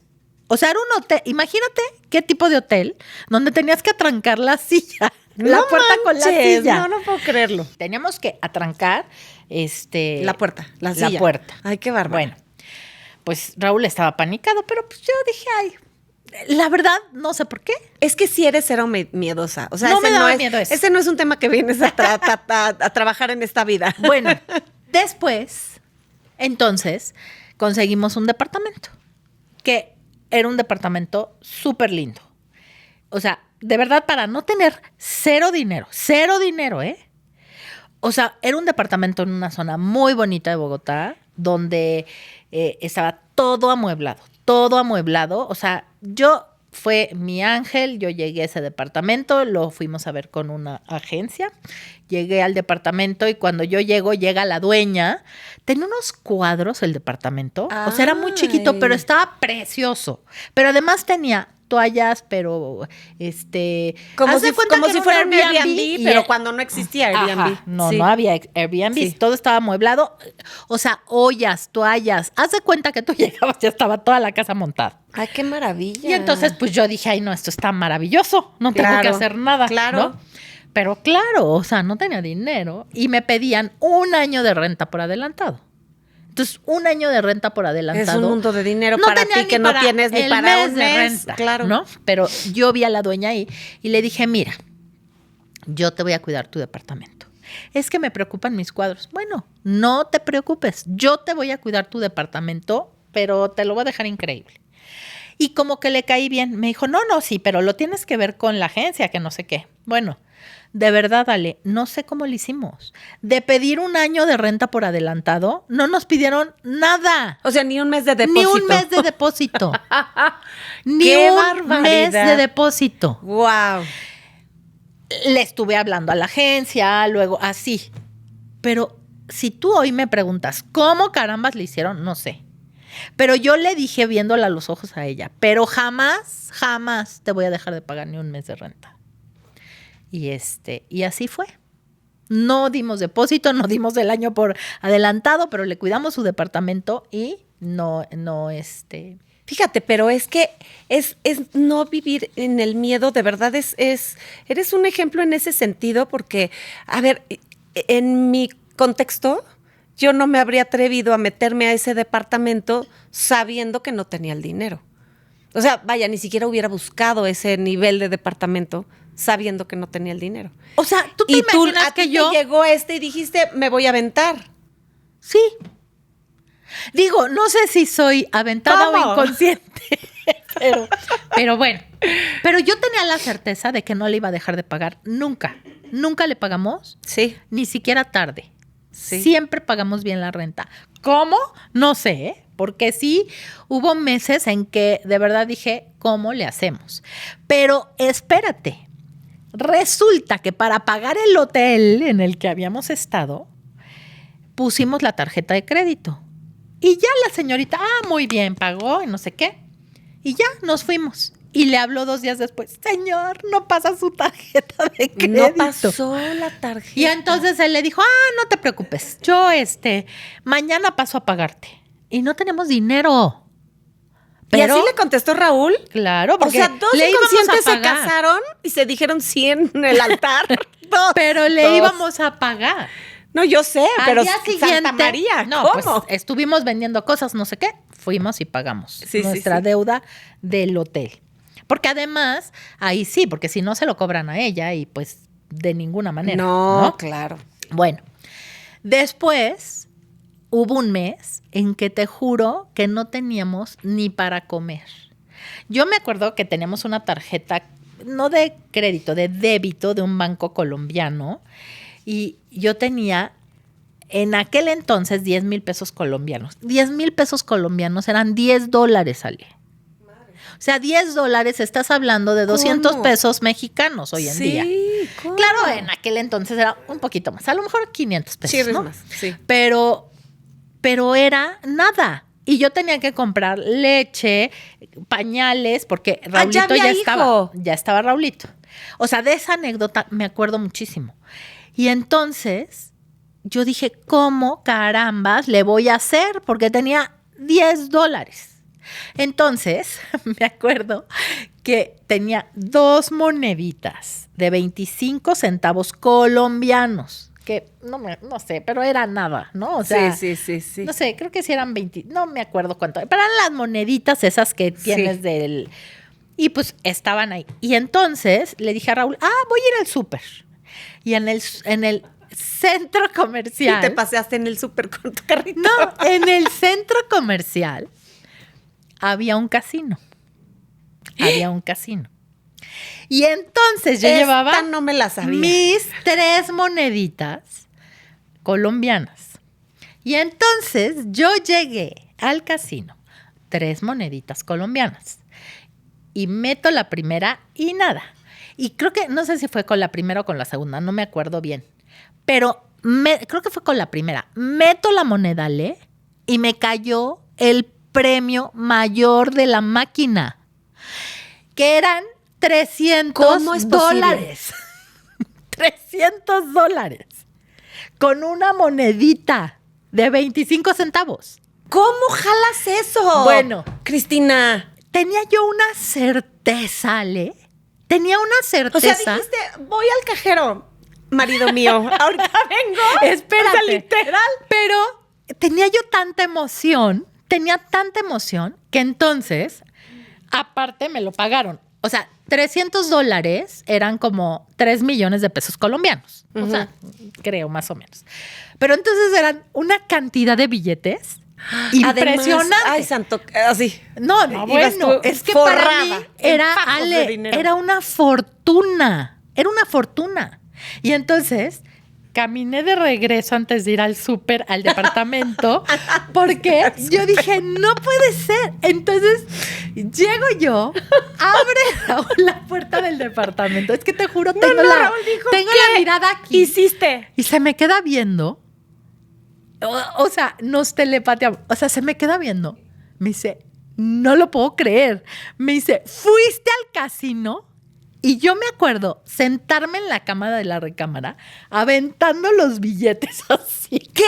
O sea, era un hotel, imagínate qué tipo de hotel donde tenías que atrancar la silla. La puerta con la silla. No puedo creerlo. Teníamos que atrancar la puerta, la silla. La puerta. Ay, qué bárbaro. Bueno, pues Raúl estaba panicado, pero pues yo dije, ay, la verdad, no sé por qué. Es que si eres cero miedosa. O sea, no me daba miedo eso. Ese no es un tema que vienes a trabajar en esta vida. Bueno, después, entonces, conseguimos un departamento, que era un departamento súper lindo. O sea, de verdad, para no tener cero dinero, ¿eh? O sea, era un departamento en una zona muy bonita de Bogotá, donde estaba todo amueblado. O sea, fue mi ángel, yo llegué a ese departamento, lo fuimos a ver con una agencia, llegué al departamento y cuando yo llega la dueña, tenía unos cuadros el departamento, o sea, era muy chiquito, pero estaba precioso, pero además tenía toallas, pero como haz de si, cuenta como que si era fuera un Airbnb, pero cuando no existía Airbnb. Ajá, no había Airbnb, Sí. todo estaba amueblado, o sea, ollas, toallas, haz de cuenta que tú llegabas, ya estaba toda la casa montada. Ay, qué maravilla. Y entonces, pues yo dije, ay, no, esto está maravilloso, no tengo que hacer nada, claro. ¿no? Pero claro, o sea, no tenía dinero y me pedían 1 año de renta por adelantado. Entonces, 1 año de renta por adelantado. Es un mundo de dinero no para tenía ti ni que no para tienes ni el para mes un de mes. renta, Claro. ¿no? Pero yo vi a la dueña ahí y le dije, mira, yo te voy a cuidar tu departamento. Es que me preocupan mis cuadros. Bueno, no te preocupes, yo te voy a cuidar tu departamento, pero te lo voy a dejar increíble. Y como que le caí bien, me dijo, no, sí, pero lo tienes que ver con la agencia, que no sé qué. Bueno, de verdad, Ale, no sé cómo lo hicimos. De pedir 1 año de renta por adelantado, no nos pidieron nada. O sea, ni un mes de depósito. Ni un mes de depósito. Ni ¡Qué un barbaridad! mes de depósito. Wow. Le estuve hablando a la agencia, luego así. Pero si tú hoy me preguntas, ¿cómo carambas le hicieron? No sé. Pero yo le dije viéndola a los ojos a ella, pero jamás, jamás te voy a dejar de pagar ni un mes de renta. Y así fue. No dimos depósito, no dimos el año por adelantado, pero le cuidamos su departamento y no. Fíjate, pero es que es no vivir en el miedo, de verdad eres un ejemplo en ese sentido, porque, a ver, en mi contexto, yo no me habría atrevido a meterme a ese departamento sabiendo que no tenía el dinero. O sea, vaya, ni siquiera hubiera buscado ese nivel de departamento sabiendo que no tenía el dinero. O sea, tú te imaginas que yo... te llegó y dijiste, me voy a aventar. Sí. Digo, no sé si soy aventada o inconsciente, pero bueno. Pero yo tenía la certeza de que no le iba a dejar de pagar nunca. Nunca le pagamos. Sí. Ni siquiera tarde. Sí. Siempre pagamos bien la renta. ¿Cómo? No sé, ¿eh? Porque sí hubo meses en que de verdad dije, ¿cómo le hacemos? Pero espérate, resulta que para pagar el hotel en el que habíamos estado, pusimos la tarjeta de crédito. Y ya la señorita, muy bien, pagó y no sé qué. Y ya nos fuimos. Y le habló 2 días después, señor, no pasa su tarjeta de crédito. No pasó la tarjeta. Y entonces él le dijo, no te preocupes, yo mañana paso a pagarte. Y no tenemos dinero. Pero, ¿y así le contestó Raúl? Claro, porque o sea, 2 inconscientes se casaron y se dijeron 100 en el altar. Pero le íbamos a pagar. No, yo sé, pero día siguiente, Santa María, no, ¿cómo? Pues estuvimos vendiendo cosas, no sé qué, fuimos y pagamos nuestra deuda del hotel. Porque además, ahí sí, porque si no se lo cobran a ella y pues de ninguna manera. No, claro. Bueno, después hubo un mes en que te juro que no teníamos ni para comer. Yo me acuerdo que teníamos una tarjeta, no de crédito, de débito de un banco colombiano y yo tenía en aquel entonces 10,000 pesos colombianos. 10,000 pesos colombianos eran $10, Ale. O sea, $10, estás hablando de 200 pesos mexicanos hoy en día. ¿Cómo? Claro, en aquel entonces era un poquito más, a lo mejor 500 pesos, Sí, ¿no? más, sí. Pero era nada. Y yo tenía que comprar leche, pañales, porque Raulito ya estaba Raulito. O sea, de esa anécdota me acuerdo muchísimo. Y entonces yo dije, ¿cómo carambas le voy a hacer? Porque tenía $10. Entonces, me acuerdo que tenía 2 moneditas de 25 centavos colombianos, que no sé, pero era nada, ¿no? O sea, sí. No sé, creo que sí eran 20, no me acuerdo cuánto, pero eran las moneditas esas que tienes del... Y pues estaban ahí. Y entonces le dije a Raúl, voy a ir al súper. Y en el centro comercial... Y te paseaste en el súper con tu carrito. No, en el centro comercial había un casino. Y entonces yo llevaba no me la sabía. mis 3 moneditas colombianas. Y entonces yo llegué al casino, 3 moneditas colombianas. Y meto la primera y nada. Y creo que, no sé si fue con la primera o con la segunda, no me acuerdo bien. Pero creo que fue con la primera. Meto la moneda, Ale, y me cayó el premio mayor de la máquina, que eran $300. ¿Cómo es posible? $300 con una monedita de 25 centavos. ¿Cómo jalas eso? Bueno, Cristina, tenía yo una certeza, Ale. Tenía una certeza. O sea, dijiste, voy al cajero, marido mío, ahorita vengo. Espérate. O sea, literal. Pero tenía yo tanta emoción que entonces, aparte me lo pagaron. O sea, $300 eran como 3 millones de pesos colombianos. O sea, creo más o menos. Pero entonces eran una cantidad de billetes impresionante. Además, ay, santo, así. No, bueno, es que para mí era una fortuna. Era una fortuna. Y entonces caminé de regreso antes de ir al súper, al departamento, porque yo dije, no puede ser. Entonces, llego yo, abre Raúl la puerta del departamento. Es que te juro, tengo la mirada aquí. Hiciste. Y se me queda viendo. O sea, nos telepateamos. O sea, se me queda viendo. Me dice, no lo puedo creer. Me dice, ¿fuiste al casino? Y yo me acuerdo sentarme en la cama de la recámara, aventando los billetes así. ¿Qué?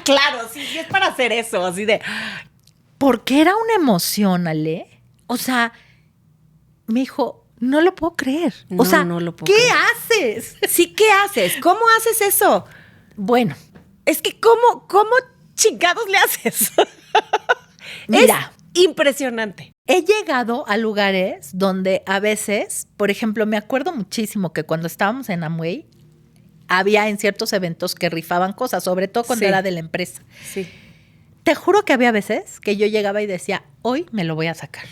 Claro, sí, es para hacer eso, así de... Porque era una emoción, Ale. O sea, me dijo, no lo puedo creer. No, o sea, no lo puedo ¿qué creer. haces? Sí, ¿qué haces? ¿Cómo haces eso? Bueno, Es que, ¿cómo chingados le haces? mira. Es impresionante. He llegado a lugares donde a veces, por ejemplo, me acuerdo muchísimo que cuando estábamos en Amway, había en ciertos eventos que rifaban cosas, sobre todo cuando Sí. era de la empresa. Sí. Te juro que había veces que yo llegaba y decía, hoy me lo voy a sacar.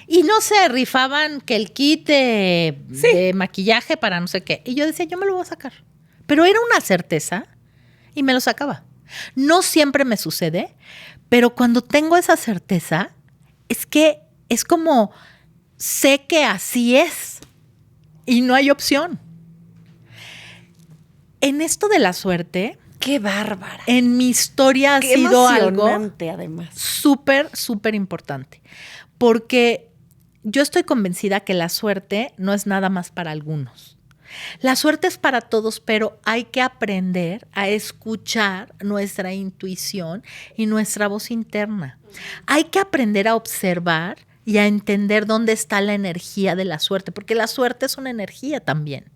Y no sé, rifaban que el kit de maquillaje para no sé qué. Y yo decía, yo me lo voy a sacar. Pero era una certeza y me lo sacaba. No siempre me sucede, pero cuando tengo esa certeza, es que es como, sé que así es y no hay opción. En esto de la suerte, Qué bárbara. en mi historia ha Qué sido algo emocionante, además. súper, súper importante. Porque yo estoy convencida que la suerte no es nada más para algunos. La suerte es para todos, pero hay que aprender a escuchar nuestra intuición y nuestra voz interna. Hay que aprender a observar y a entender dónde está la energía de la suerte, porque la suerte es una energía también.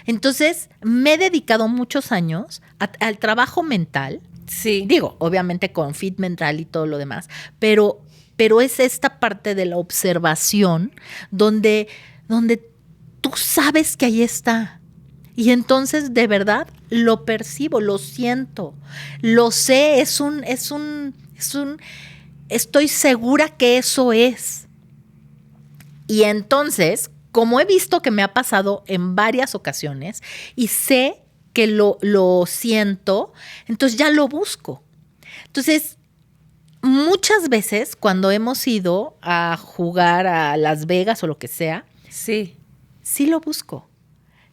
Entonces, me he dedicado muchos años al trabajo mental. Sí. Digo, obviamente con fit mental y todo lo demás, pero es esta parte de la observación donde tú sabes que ahí está. Y entonces, de verdad, lo percibo, lo siento, lo sé, estoy segura que eso es. Y entonces, como he visto que me ha pasado en varias ocasiones y sé que lo siento, entonces ya lo busco. Entonces, muchas veces cuando hemos ido a jugar a Las Vegas o lo que sea, Sí. sí lo busco.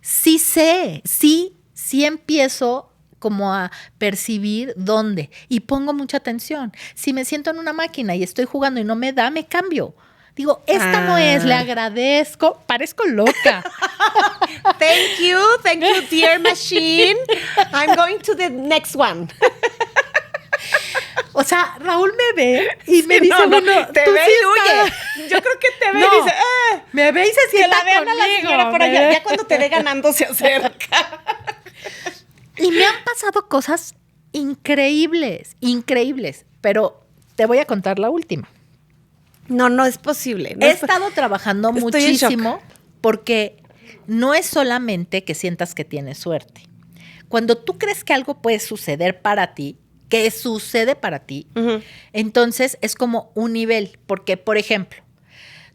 Sí sé, sí empiezo como a percibir dónde y pongo mucha atención. Si me siento en una máquina y estoy jugando y no me da, me cambio. Digo, esta no es, le agradezco, parezco loca. Thank you, dear machine. I'm going to the next one. O sea, Raúl me ve y me Sí, dice, no, bueno, te tú ve sí y huye. estás- Yo creo que te ve No, y dice, me ve y se que sienta la vean a la conmigo, señora por me allá. ve. Ya cuando te ve ganando se acerca. Y me han pasado cosas increíbles, increíbles. Pero te voy a contar la última. No es posible. No He es po- estado trabajando Estoy en muchísimo porque no es solamente que sientas que tienes suerte. Cuando tú crees que algo puede suceder para ti, que sucede para ti, Ujú. entonces es como un nivel. Porque, por ejemplo,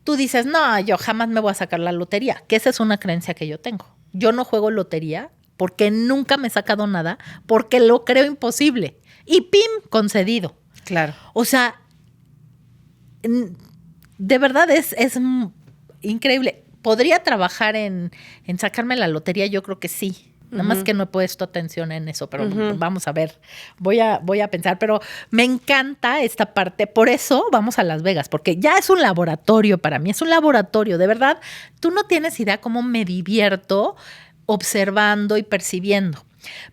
tú dices, no, yo jamás me voy a sacar la lotería, que esa es una creencia que yo tengo. Yo no juego lotería porque nunca me he sacado nada, porque lo creo imposible. Y ¡pim! Concedido. Claro. O sea, de verdad es increíble. ¿Podría trabajar en sacarme la lotería? Yo creo que sí. Nada más que no he puesto atención en eso, pero vamos a ver. Voy a pensar, pero me encanta esta parte. Por eso vamos a Las Vegas, porque ya es un laboratorio para mí. Es un laboratorio, de verdad. Tú no tienes idea cómo me divierto observando y percibiendo.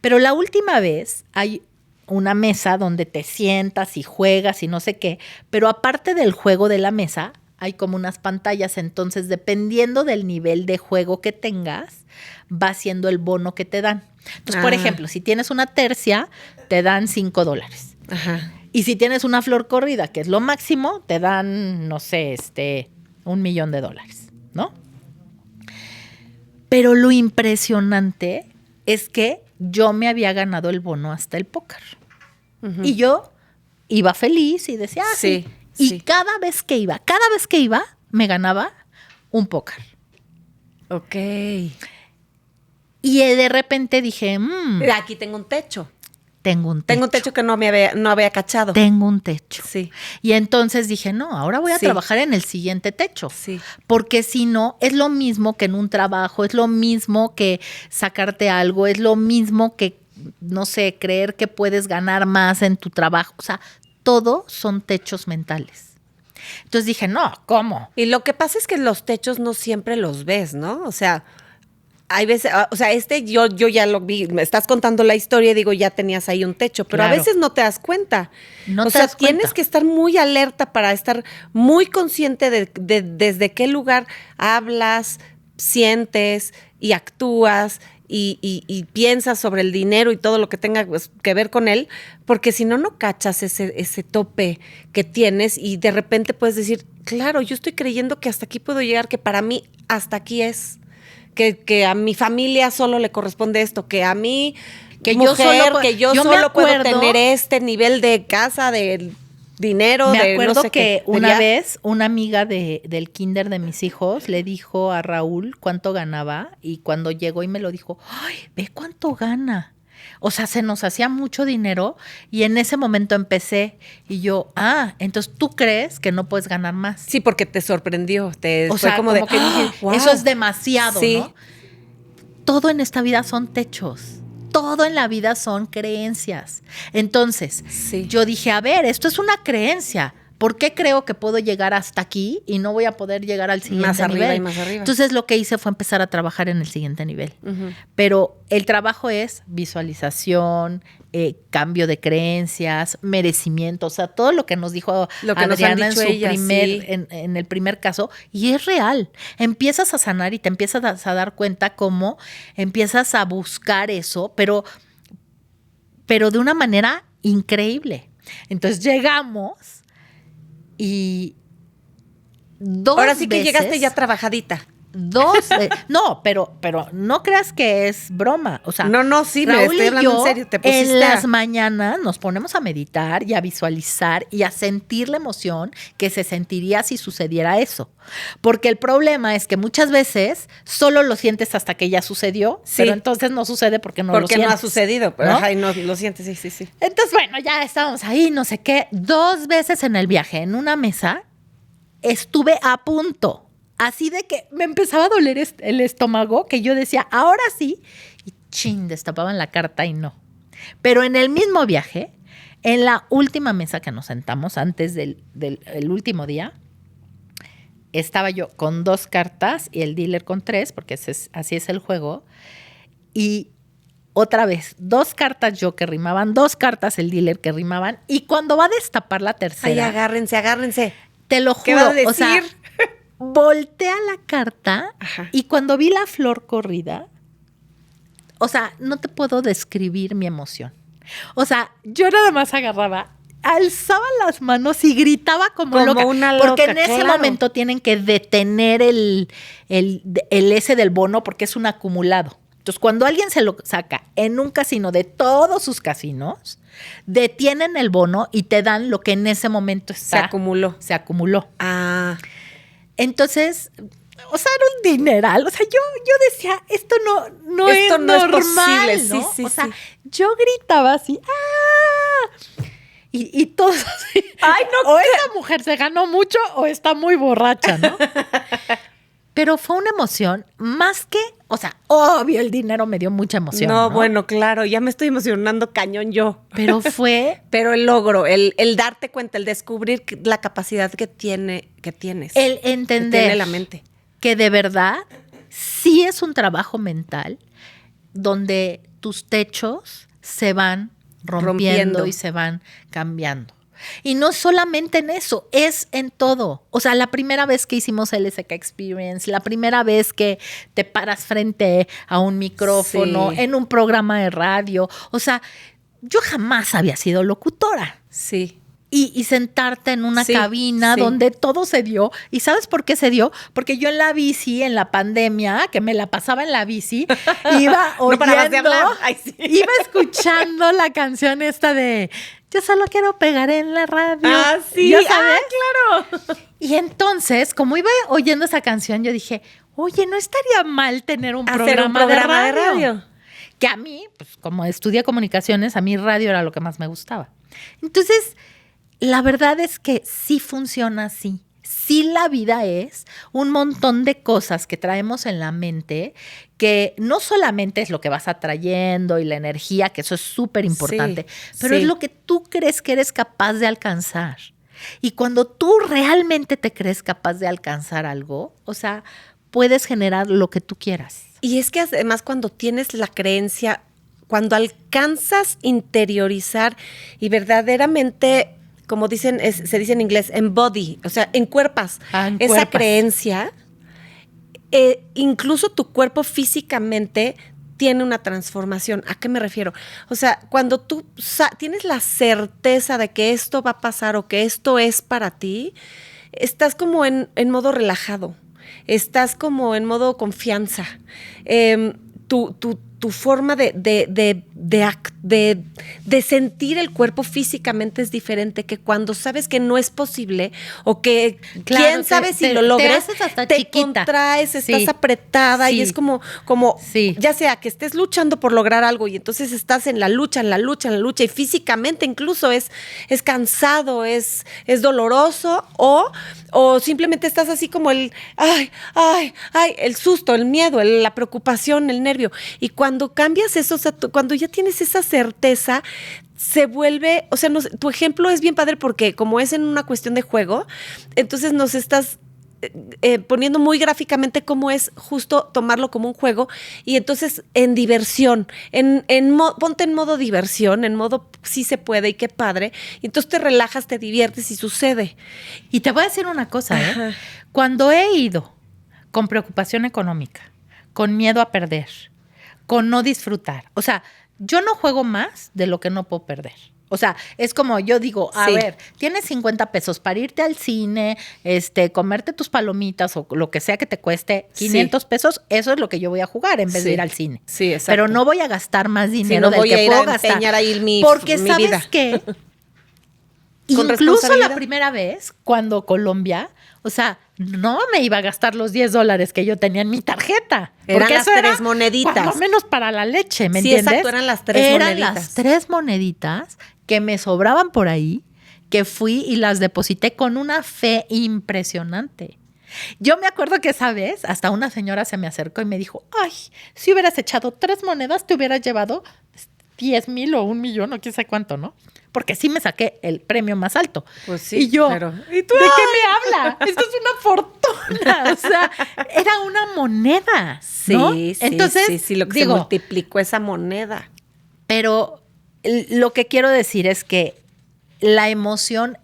Pero la última vez hay una mesa donde te sientas y juegas y no sé qué, pero aparte del juego de la mesa, hay como unas pantallas, entonces dependiendo del nivel de juego que tengas, va siendo el bono que te dan. Entonces, por ejemplo, si tienes una tercia, te dan $5. Ajá. Y si tienes una flor corrida, que es lo máximo, te dan, no sé, $1,000,000, ¿no? Pero lo impresionante es que yo me había ganado el bono hasta el póker. Y yo iba feliz y decía, sí. Y sí. cada vez que iba, me ganaba un póker. Ok. Y de repente dije, Mira, aquí tengo un techo. tengo un techo. Tengo un techo que no había cachado. Tengo un techo. Sí. Y entonces dije, no, ahora voy a Sí. trabajar en el siguiente techo. Sí. Porque si no, es lo mismo que en un trabajo, es lo mismo que sacarte algo, es lo mismo que, no sé, creer que puedes ganar más en tu trabajo. O sea, todo son techos mentales. Entonces dije, no, ¿cómo? Y lo que pasa es que los techos no siempre los ves, ¿no? O sea, hay veces, o sea, yo ya lo vi, me estás contando la historia y digo, ya tenías ahí un techo, pero Claro. a veces no te das cuenta. No o te sea, das cuenta. tienes que estar muy alerta para estar muy consciente de desde qué lugar hablas, sientes y actúas y piensas sobre el dinero y todo lo que tenga pues, que ver con él, porque si no, no cachas ese tope que tienes y de repente puedes decir, claro, yo estoy creyendo que hasta aquí puedo llegar, que para mí hasta aquí es. Que a mi familia solo le corresponde esto, que a mí, Que mujer, yo yo me solo puedo acuerdo- tener este nivel de casa, de dinero, Me de acuerdo no sé que qué. una Ya. vez una amiga del kinder de mis hijos le dijo a Raúl cuánto ganaba y cuando llegó y me lo dijo, ¡ay, ve cuánto gana! O sea, se nos hacía mucho dinero y en ese momento empecé y yo, entonces tú crees que no puedes ganar más. Sí, porque te sorprendió, O fue sea, como que de, dije, wow. eso es demasiado, Sí. ¿no? Todo en esta vida son techos. Todo en la vida son creencias. Entonces, Sí. yo dije, a ver, esto es una creencia. ¿Por qué creo que puedo llegar hasta aquí y no voy a poder llegar al siguiente Más arriba nivel? y más arriba. Entonces, lo que hice fue empezar a trabajar en el siguiente nivel. Ujú. Pero el trabajo es visualización, cambio de creencias, merecimiento, o sea, todo lo que nos dijo Lo que nos han Adriana dicho en su ellas, primer, sí. en el primer caso, y es real. Empiezas a sanar y te empiezas a dar cuenta cómo empiezas a buscar eso, pero de una manera increíble. Entonces llegamos y Ahora sí que llegaste ya trabajadita. No, pero no creas que es broma. O sea, No, sí, me Raúl estoy y hablando yo, en serio. Te pusiste en las mañanas nos ponemos a meditar y a visualizar y a sentir la emoción que se sentiría si sucediera eso. Porque el problema es que muchas veces solo lo sientes hasta que ya sucedió, Sí. pero entonces no sucede porque no lo porque sientes. no ha sucedido. Pero, ¿no? ajá, y no lo sientes, sí. Entonces, bueno, ya estábamos ahí, no sé qué. 2 veces en el viaje, en una mesa, estuve a punto. Así de que me empezaba a doler el estómago, que yo decía, ahora sí. Y destapaban la carta y no. Pero en el mismo viaje, en la última mesa que nos sentamos, antes del último día, estaba yo con 2 cartas y el dealer con 3, porque así es el juego. Y otra vez, 2 cartas yo que rimaban, 2 cartas el dealer que rimaban. Y cuando va a destapar la tercera, Ay, agárrense. te lo ¿Qué juro, va a decir? o sea, voltea la carta. Ajá. Y cuando vi la flor corrida, o sea, no te puedo describir mi emoción. O sea, yo nada más agarraba, alzaba las manos y gritaba como loca. Una porque loca, en ese claro. momento tienen que detener el ese del bono porque es un acumulado. Entonces, cuando alguien se lo saca en un casino de todos sus casinos, detienen el bono y te dan lo que en ese momento Se acumuló. Se acumuló. Ah. Entonces, o sea, era un dineral. O sea, yo decía, esto no Esto es no es normal, posible. ¿no? Sí, o sea, sí. yo gritaba así, ¡ah! Y todos así. Ay, no, o esa mujer se ganó mucho o está muy borracha, ¿no? Pero fue una emoción más que, o sea, obvio, el dinero me dio mucha emoción. No, No, bueno, claro, ya me estoy emocionando cañón yo. Pero fue Pero el logro, el darte cuenta, el descubrir la capacidad que tienes. el Que entender tiene la mente. que de verdad sí es un trabajo mental donde tus techos se van rompiendo y se van cambiando. Y no solamente en eso, es en todo. O sea, la primera vez que hicimos el SK Experience, la primera vez que te paras frente a un micrófono, Sí. en un programa de radio. O sea, yo jamás había sido locutora. Sí. Y sentarte en una Sí, cabina sí. donde todo se dio. ¿Y sabes por qué se dio? Porque yo en la bici, en la pandemia, que me la pasaba en la bici, iba No parabas de oyendo, hablar. Ay, sí. iba escuchando la canción esta de Yo solo quiero pegar en la radio. Ah, sí. ¿Ya sabes? Claro. Y entonces, como iba oyendo esa canción, yo dije, oye, no estaría mal tener un Hacer un programa de radio. Que a mí, pues como estudié comunicaciones, a mí radio era lo que más me gustaba. Entonces, la verdad es que sí funciona así. Sí, la vida es un montón de cosas que traemos en la mente que no solamente es lo que vas atrayendo y la energía, que eso es súper importante, pero es lo que tú crees que eres capaz de alcanzar. Y cuando tú realmente te crees capaz de alcanzar algo, o sea, puedes generar lo que tú quieras. Y es que además cuando tienes la creencia, cuando alcanzas interiorizar y verdaderamente, como dicen, se dice en inglés, embody, o sea, encuerpas esa creencia, incluso tu cuerpo físicamente tiene una transformación. ¿A qué me refiero? O sea, cuando tú tienes la certeza de que esto va a pasar o que esto es para ti, estás como en modo relajado, estás como en modo confianza. Tu forma de sentir el cuerpo físicamente es diferente que cuando sabes que no es posible o que quién sabe si lo logres, te contraes, estás apretada y es como ya sea que estés luchando por lograr algo y entonces estás en la lucha y físicamente incluso es cansado, es doloroso o simplemente estás así como el el susto, el miedo, la preocupación, el nervio. Y cuando cambias eso, o sea, cuando ya tienes esa certeza, se vuelve, o sea, tu ejemplo es bien padre porque como es en una cuestión de juego, entonces nos estás poniendo muy gráficamente cómo es justo tomarlo como un juego y entonces en diversión, ponte en modo diversión, en modo sí se puede y qué padre, y entonces te relajas, te diviertes y sucede. Y te voy a decir una cosa, cuando he ido con preocupación económica, con miedo a perder, con no disfrutar, o sea, yo no juego más de lo que no puedo perder. O sea, es como yo digo, a ver, tienes 50 pesos para irte al cine, comerte tus palomitas o lo que sea que te cueste 500 pesos, eso es lo que yo voy a jugar en vez de ir al cine. Sí, exacto. Pero no voy a gastar más dinero del que puedo gastar. Porque mi ¿sabes vida. qué? Incluso la primera vez, cuando Colombia, o sea, no me iba a gastar los $10 que yo tenía en mi tarjeta. Eran las 3 moneditas. Por lo menos para la leche, ¿me entiendes? Sí, exacto, eran las 3 moneditas. Eran las 3 moneditas que me sobraban por ahí, que fui y las deposité con una fe impresionante. Yo me acuerdo que esa vez hasta una señora se me acercó y me dijo, ay, si hubieras echado 3 monedas, te hubieras llevado 10,000 o 1,000,000 o quién sabe cuánto, ¿no? Porque sí me saqué el premio más alto. Pues sí, y yo, pero... ¿y tú de qué me habla? Esto es una fortuna. O sea, era una moneda, ¿no? Sí, entonces, sí, lo que se multiplicó esa moneda. Pero lo que quiero decir es que la emoción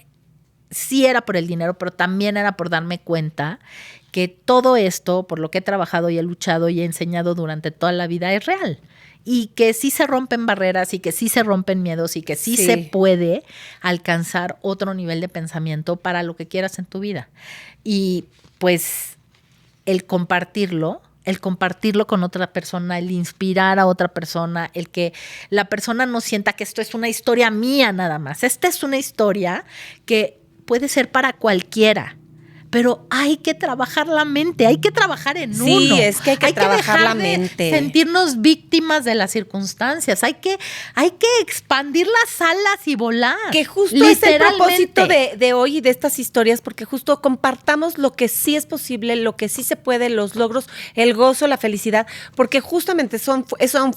sí era por el dinero, pero también era por darme cuenta que todo esto, por lo que he trabajado y he luchado y he enseñado durante toda la vida, es real. Y que sí se rompen barreras y que sí se rompen miedos y que sí se puede alcanzar otro nivel de pensamiento para lo que quieras en tu vida. Y pues el compartirlo con otra persona, el inspirar a otra persona, el que la persona no sienta que esto es una historia mía nada más. Esta es una historia que puede ser para cualquiera. Pero hay que trabajar la mente, hay que trabajar en uno. Sí, es que hay que trabajar la mente. Sentirnos víctimas de las circunstancias. Hay que expandir las alas y volar. Que justo es el propósito de hoy y de estas historias, porque justo compartamos lo que sí es posible, lo que sí se puede, los logros, el gozo, la felicidad, porque justamente son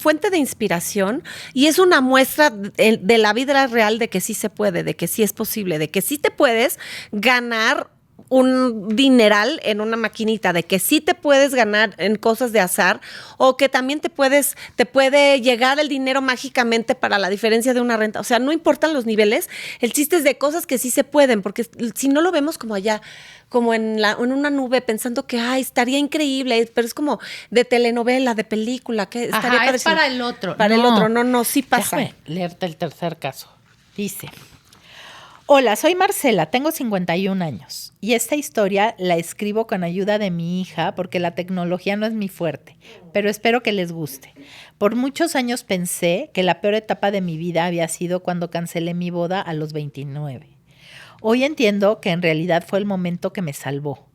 fuente de inspiración y es una muestra de la vida real de que sí se puede, de que sí es posible, de que sí te puedes ganar un dineral en una maquinita, de que sí te puedes ganar en cosas de azar o que también te puede llegar el dinero mágicamente para la diferencia de una renta. O sea, no importan los niveles, el chiste es de cosas que sí se pueden, porque si no lo vemos como allá, como en una nube, pensando que estaría increíble, pero es como de telenovela, de película, que estaría es para el otro. Para el otro, no, sí pasa. Déjame leerte el tercer caso. Dice: hola, soy Marcela, tengo 51 años y esta historia la escribo con ayuda de mi hija porque la tecnología no es mi fuerte, pero espero que les guste. Por muchos años pensé que la peor etapa de mi vida había sido cuando cancelé mi boda a los 29. Hoy entiendo que en realidad fue el momento que me salvó.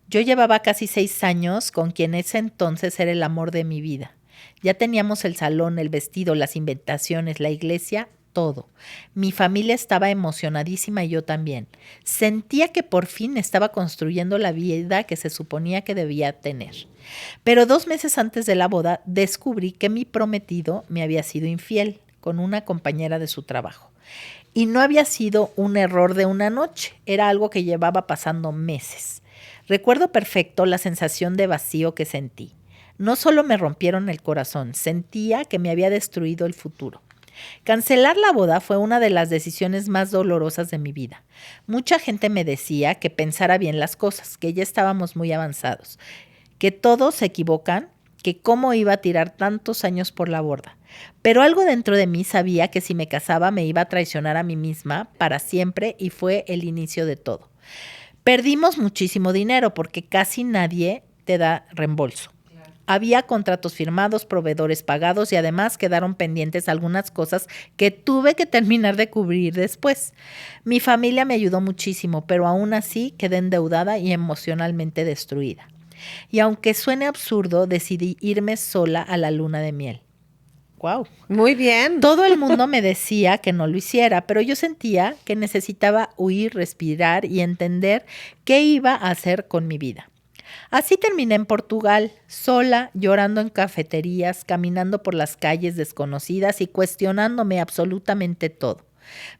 Yo llevaba casi 6 años con quien ese entonces era el amor de mi vida. Ya teníamos el salón, el vestido, las invitaciones, la iglesia, todo. Mi familia estaba emocionadísima y yo también. Sentía que por fin estaba construyendo la vida que se suponía que debía tener. Pero 2 meses antes de la boda descubrí que mi prometido me había sido infiel con una compañera de su trabajo. Y no había sido un error de una noche, era algo que llevaba pasando meses. Recuerdo perfecto la sensación de vacío que sentí. No solo me rompieron el corazón, sentía que me había destruido el futuro. Cancelar la boda fue una de las decisiones más dolorosas de mi vida. Mucha gente me decía que pensara bien las cosas, que ya estábamos muy avanzados, que todos se equivocan, que cómo iba a tirar tantos años por la borda. Pero algo dentro de mí sabía que si me casaba me iba a traicionar a mí misma para siempre y fue el inicio de todo. Perdimos muchísimo dinero porque casi nadie te da reembolso. Había contratos firmados, proveedores pagados y además quedaron pendientes algunas cosas que tuve que terminar de cubrir después. Mi familia me ayudó muchísimo, pero aún así quedé endeudada y emocionalmente destruida. Y aunque suene absurdo, decidí irme sola a la luna de miel. ¡Wow! Muy bien. Todo el mundo me decía que no lo hiciera, pero yo sentía que necesitaba huir, respirar y entender qué iba a hacer con mi vida. Así terminé en Portugal, sola, llorando en cafeterías, caminando por las calles desconocidas y cuestionándome absolutamente todo.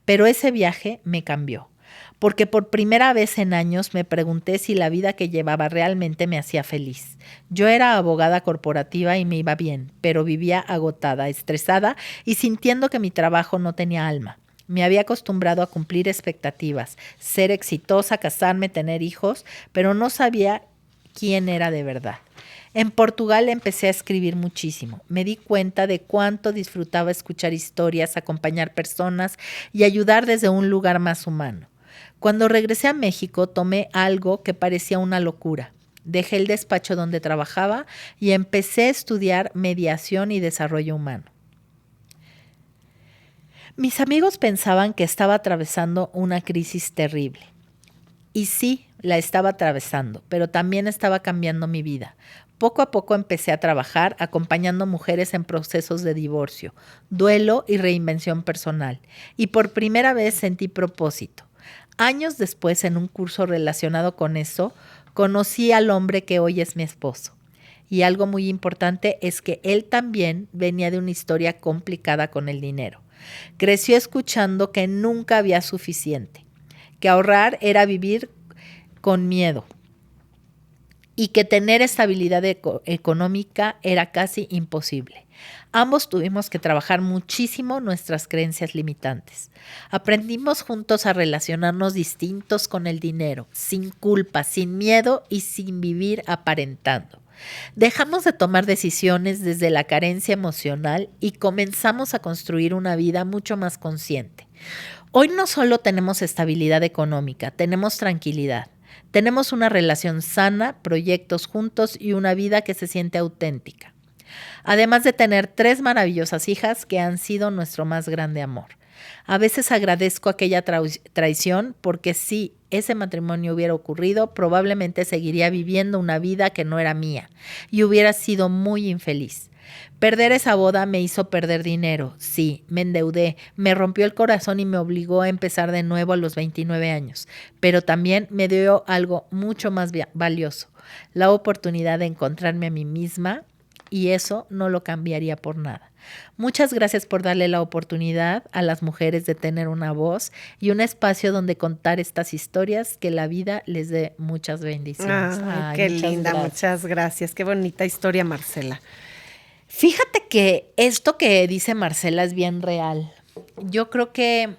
Pero ese viaje me cambió, porque por primera vez en años me pregunté si la vida que llevaba realmente me hacía feliz. Yo era abogada corporativa y me iba bien, pero vivía agotada, estresada y sintiendo que mi trabajo no tenía alma. Me había acostumbrado a cumplir expectativas, ser exitosa, casarme, tener hijos, pero no sabía quién era de verdad. En Portugal empecé a escribir muchísimo. Me di cuenta de cuánto disfrutaba escuchar historias, acompañar personas y ayudar desde un lugar más humano. Cuando regresé a México, tomé algo que parecía una locura. Dejé el despacho donde trabajaba y empecé a estudiar mediación y desarrollo humano. Mis amigos pensaban que estaba atravesando una crisis terrible. Y sí, la estaba atravesando, pero también estaba cambiando mi vida. Poco a poco empecé a trabajar acompañando mujeres en procesos de divorcio, duelo y reinvención personal. Y por primera vez sentí propósito. Años después, en un curso relacionado con eso, conocí al hombre que hoy es mi esposo. Y algo muy importante es que él también venía de una historia complicada con el dinero. Creció escuchando que nunca había suficiente, que ahorrar era vivir con miedo y que tener estabilidad económica era casi imposible. Ambos tuvimos que trabajar muchísimo nuestras creencias limitantes. Aprendimos juntos a relacionarnos distintos con el dinero, sin culpa, sin miedo y sin vivir aparentando. Dejamos de tomar decisiones desde la carencia emocional y comenzamos a construir una vida mucho más consciente. Hoy no solo tenemos estabilidad económica, tenemos tranquilidad. Tenemos una relación sana, proyectos juntos y una vida que se siente auténtica. Además de tener 3 maravillosas hijas que han sido nuestro más grande amor. A veces agradezco aquella traición porque si ese matrimonio hubiera ocurrido, probablemente seguiría viviendo una vida que no era mía y hubiera sido muy infeliz. Perder esa boda me hizo perder dinero, sí, me endeudé, me rompió el corazón y me obligó a empezar de nuevo a los 29 años, pero también me dio algo mucho más valioso, la oportunidad de encontrarme a mí misma y eso no lo cambiaría por nada. Muchas gracias por darle la oportunidad a las mujeres de tener una voz y un espacio donde contar estas historias, que la vida les dé muchas bendiciones. Ay, qué linda, gracias. Muchas gracias. Qué bonita historia, Marcela. Fíjate que esto que dice Marcela es bien real. Yo creo que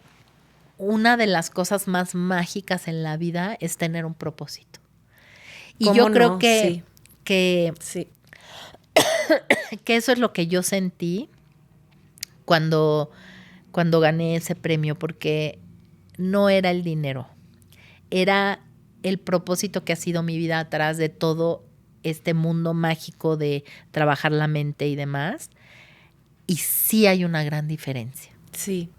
una de las cosas más mágicas en la vida es tener un propósito. Y yo creo que eso es lo que yo sentí cuando gané ese premio, porque no era el dinero, era el propósito que ha sido mi vida atrás de todo este mundo mágico de trabajar la mente y demás. Y sí hay una gran diferencia. Sí.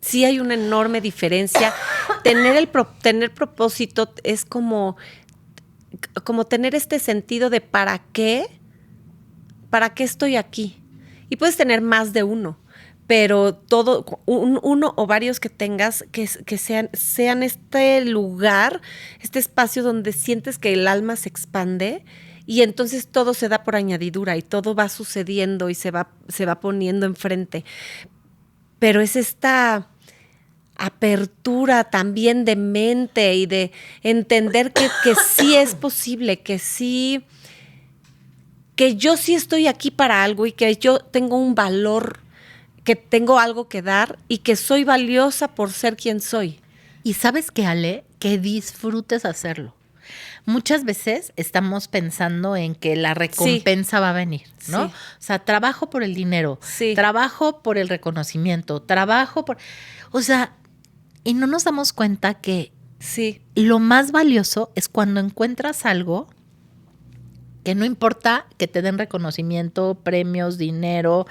Sí hay una enorme diferencia. Tener propósito es como tener este sentido de ¿para qué estoy aquí? Y puedes tener más de uno, pero todo, uno o varios que tengas, que sean este lugar, este espacio donde sientes que el alma se expande y entonces todo se da por añadidura y todo va sucediendo y se va poniendo enfrente. Pero es esta apertura también de mente y de entender que sí es posible, que yo sí estoy aquí para algo y que yo tengo un valor, que tengo algo que dar y que soy valiosa por ser quien soy. Y ¿sabes qué, Ale? Que disfrutes hacerlo. Muchas veces estamos pensando en que la recompensa va a venir, ¿no? Sí. O sea, trabajo por el dinero, trabajo por el reconocimiento, o sea, y no nos damos cuenta que lo más valioso es cuando encuentras algo que no importa que te den reconocimiento, premios, dinero.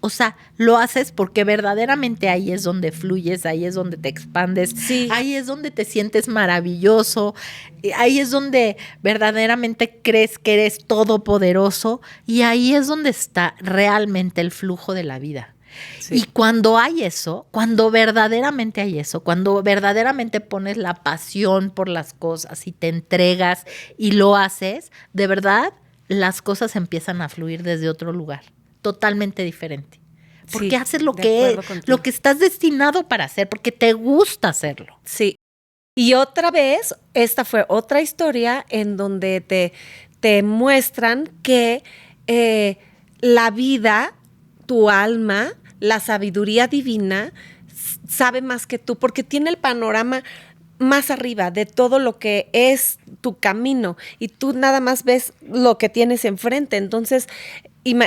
O sea, lo haces porque verdaderamente ahí es donde fluyes, ahí es donde te expandes, ahí es donde te sientes maravilloso, ahí es donde verdaderamente crees que eres todopoderoso y ahí es donde está realmente el flujo de la vida. Sí. Y cuando hay eso, cuando verdaderamente hay eso, cuando verdaderamente pones la pasión por las cosas y te entregas y lo haces, de verdad, las cosas empiezan a fluir desde otro lugar. Totalmente diferente. Porque haces lo que estás destinado para hacer, porque te gusta hacerlo. Sí. Y otra vez, esta fue otra historia en donde te muestran que la vida, tu alma, la sabiduría divina, sabe más que tú, porque tiene el panorama más arriba de todo lo que es tu camino y tú nada más ves lo que tienes enfrente. Entonces,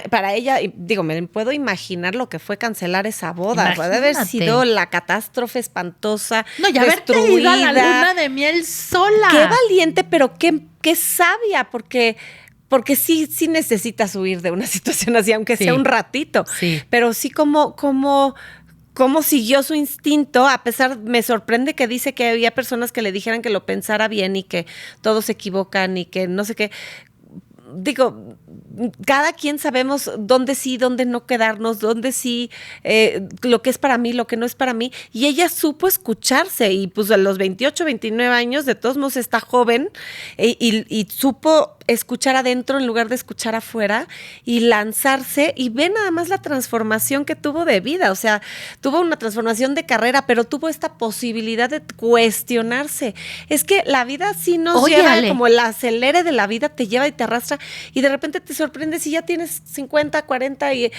para ella, digo, me puedo imaginar lo que fue cancelar esa boda. Imagínate. Puede haber sido la catástrofe espantosa, no, y haberte ido a la luna de miel sola. Qué valiente, pero qué sabia, porque sí necesitas huir de una situación así, aunque sea un ratito. Sí. Pero sí como siguió su instinto, a pesar, me sorprende que dice que había personas que le dijeran que lo pensara bien y que todos se equivocan y que no sé qué. Digo, cada quien sabemos dónde sí, dónde no quedarnos, dónde sí, lo que es para mí, lo que no es para mí. Y ella supo escucharse y pues a los 28, 29 años, de todos modos está joven y supo escuchar adentro en lugar de escuchar afuera y lanzarse y ve nada más la transformación que tuvo de vida. O sea, tuvo una transformación de carrera, pero tuvo esta posibilidad de cuestionarse. Es que la vida sí nos lleva, Ale, como el acelere de la vida te lleva y te arrastra y de repente te sorprendes y ya tienes 50, 40 y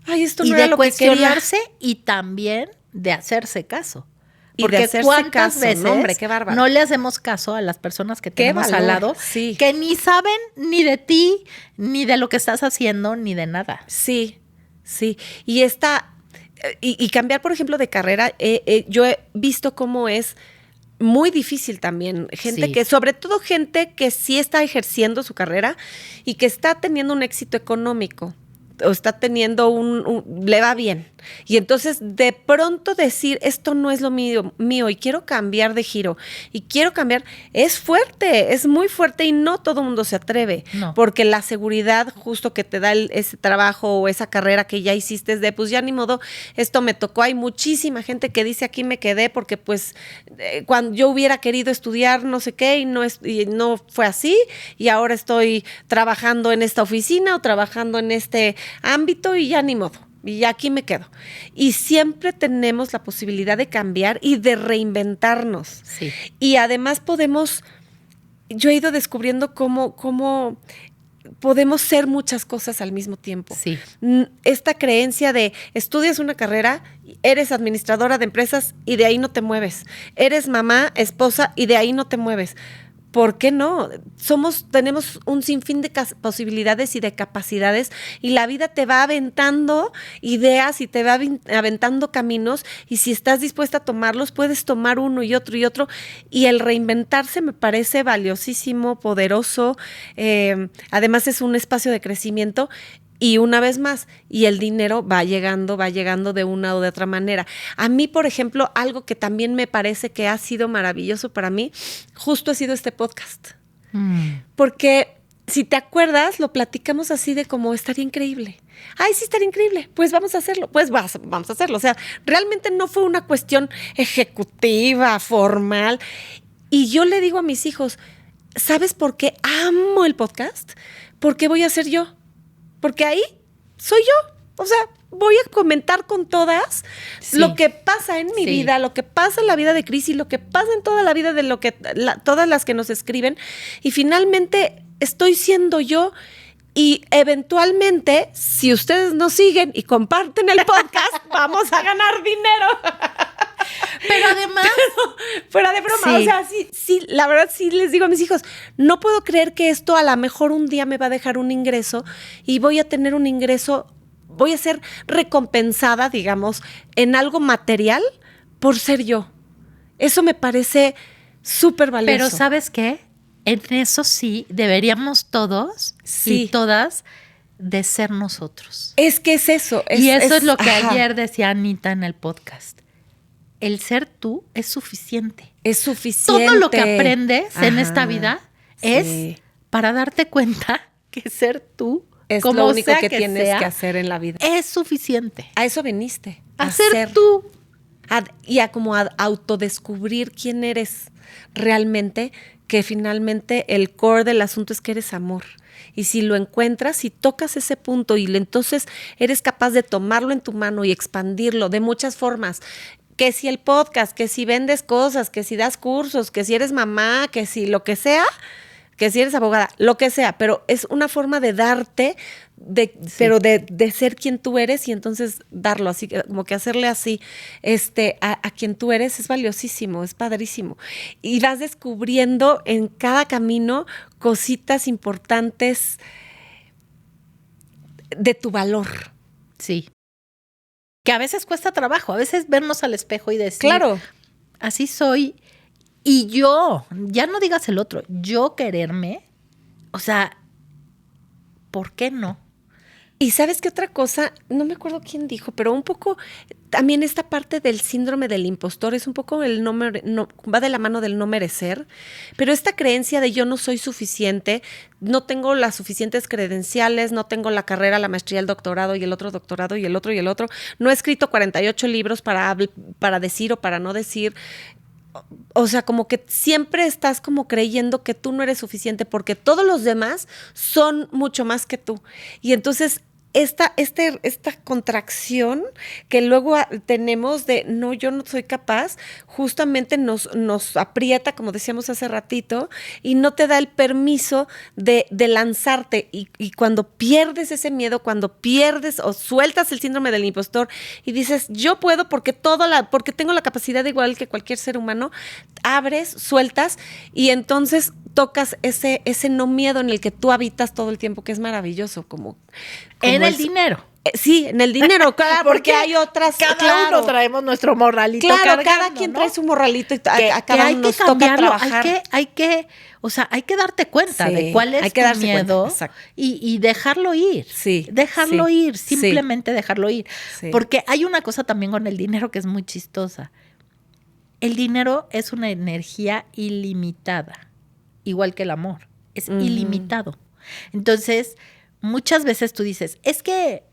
esto no era lo que quería. Y de cuestionarse y también de hacerse caso. Porque y de hacerse cuántas caso, veces hombre, qué bárbaro, no le hacemos caso a las personas que tenemos al lado, sí, que ni saben ni de ti, ni de lo que estás haciendo, ni de nada. Sí. Y cambiar, por ejemplo, de carrera, yo he visto cómo es muy difícil también. Sobre todo gente que sí está ejerciendo su carrera y que está teniendo un éxito económico o está teniendo le va bien. Y entonces de pronto decir, esto no es lo mío y quiero cambiar de giro y quiero cambiar, es fuerte, es muy fuerte y no todo el mundo se atreve. No. Porque la seguridad justo que te da ese trabajo o esa carrera que ya hiciste es de, pues ya ni modo, esto me tocó. Hay muchísima gente que dice, aquí me quedé porque pues cuando yo hubiera querido estudiar no sé qué y no fue así y ahora estoy trabajando en esta oficina o trabajando en este ámbito y ya ni modo. Y aquí me quedo. Y siempre tenemos la posibilidad de cambiar y de reinventarnos. Sí. Y además yo he ido descubriendo cómo podemos ser muchas cosas al mismo tiempo. Sí. Esta creencia de estudias una carrera, eres administradora de empresas y de ahí no te mueves. Eres mamá, esposa y de ahí no te mueves. ¿Por qué no? Tenemos un sinfín de posibilidades y de capacidades y la vida te va aventando ideas y te va aventando caminos y si estás dispuesta a tomarlos, puedes tomar uno y otro y el reinventarse me parece valiosísimo, poderoso, además es un espacio de crecimiento. Y una vez más, y el dinero va llegando de una o de otra manera. A mí, por ejemplo, algo que también me parece que ha sido maravilloso para mí, justo ha sido este podcast. Porque si te acuerdas, lo platicamos así de como estaría increíble. Ay, sí, estaría increíble. Pues vamos a hacerlo. Pues vamos a hacerlo. O sea, realmente no fue una cuestión ejecutiva, formal. Y yo le digo a mis hijos, ¿sabes por qué amo el podcast? Porque voy a ser yo. Porque ahí soy yo. O sea, voy a comentar con todas lo que pasa en mi vida, lo que pasa en la vida de Cris y lo que pasa en toda la vida de todas las que nos escriben. Y finalmente estoy siendo yo. Y eventualmente, si ustedes nos siguen y comparten el podcast, vamos a ganar dinero. Pero además, fuera de broma, o sea, sí, la verdad sí les digo a mis hijos, no puedo creer que esto a lo mejor un día me va a dejar un ingreso y voy a tener un ingreso, voy a ser recompensada, digamos, en algo material por ser yo. Eso me parece súper valioso. Pero ¿sabes qué? En eso sí, deberíamos todos y todas de ser nosotros. Es que es eso. Y eso es lo que ayer decía Anita en el podcast. El ser tú es suficiente. Es suficiente. Todo lo que aprendes en esta vida es para darte cuenta que ser tú es como lo único sea que tienes sea, que hacer en la vida. Es suficiente. A eso viniste. A ser tú. Y a como a autodescubrir quién eres realmente, que finalmente el core del asunto es que eres amor. Y si lo encuentras, si tocas ese punto y entonces eres capaz de tomarlo en tu mano y expandirlo de muchas formas, que si el podcast, que si vendes cosas, que si das cursos, que si eres mamá, que si lo que sea, que si eres abogada, lo que sea, pero es una forma de darte, pero de ser quien tú eres y entonces darlo así, como que hacerle así a quien tú eres es valiosísimo, es padrísimo. Y vas descubriendo en cada camino cositas importantes de tu valor. Sí. Que a veces cuesta trabajo, a veces vernos al espejo y decir, claro, así soy. Y yo, ya no digas el otro, yo quererme, o sea, ¿por qué no? Y ¿sabes qué otra cosa? No me acuerdo quién dijo, pero un poco también esta parte del síndrome del impostor es un poco va de la mano del no merecer, pero esta creencia de yo no soy suficiente, no tengo las suficientes credenciales, no tengo la carrera, la maestría, el doctorado y el otro doctorado y el otro y el otro, no he escrito 48 libros para decir o para no decir. O sea, como que siempre estás como creyendo que tú no eres suficiente porque todos los demás son mucho más que tú. Y entonces esta contracción que luego tenemos de no, yo no soy capaz, justamente nos aprieta, como decíamos hace ratito, y no te da el permiso de lanzarte. Y cuando pierdes ese miedo, cuando pierdes o sueltas el síndrome del impostor y dices, yo puedo porque tengo la capacidad igual que cualquier ser humano, abres, sueltas y entonces tocas ese no miedo en el que tú habitas todo el tiempo, que es maravilloso, como en el dinero. Sí, en el dinero, claro, porque hay otras. Cada uno traemos nuestro morralito. Claro, cada quien trae su morralito y a cada uno nos toca trabajar. Hay que darte cuenta de cuál es tu miedo y dejarlo ir. Sí. Dejarlo ir, simplemente dejarlo ir. Sí. Porque hay una cosa también con el dinero que es muy chistosa. El dinero es una energía ilimitada, igual que el amor. Es ilimitado. Entonces, muchas veces tú dices, es que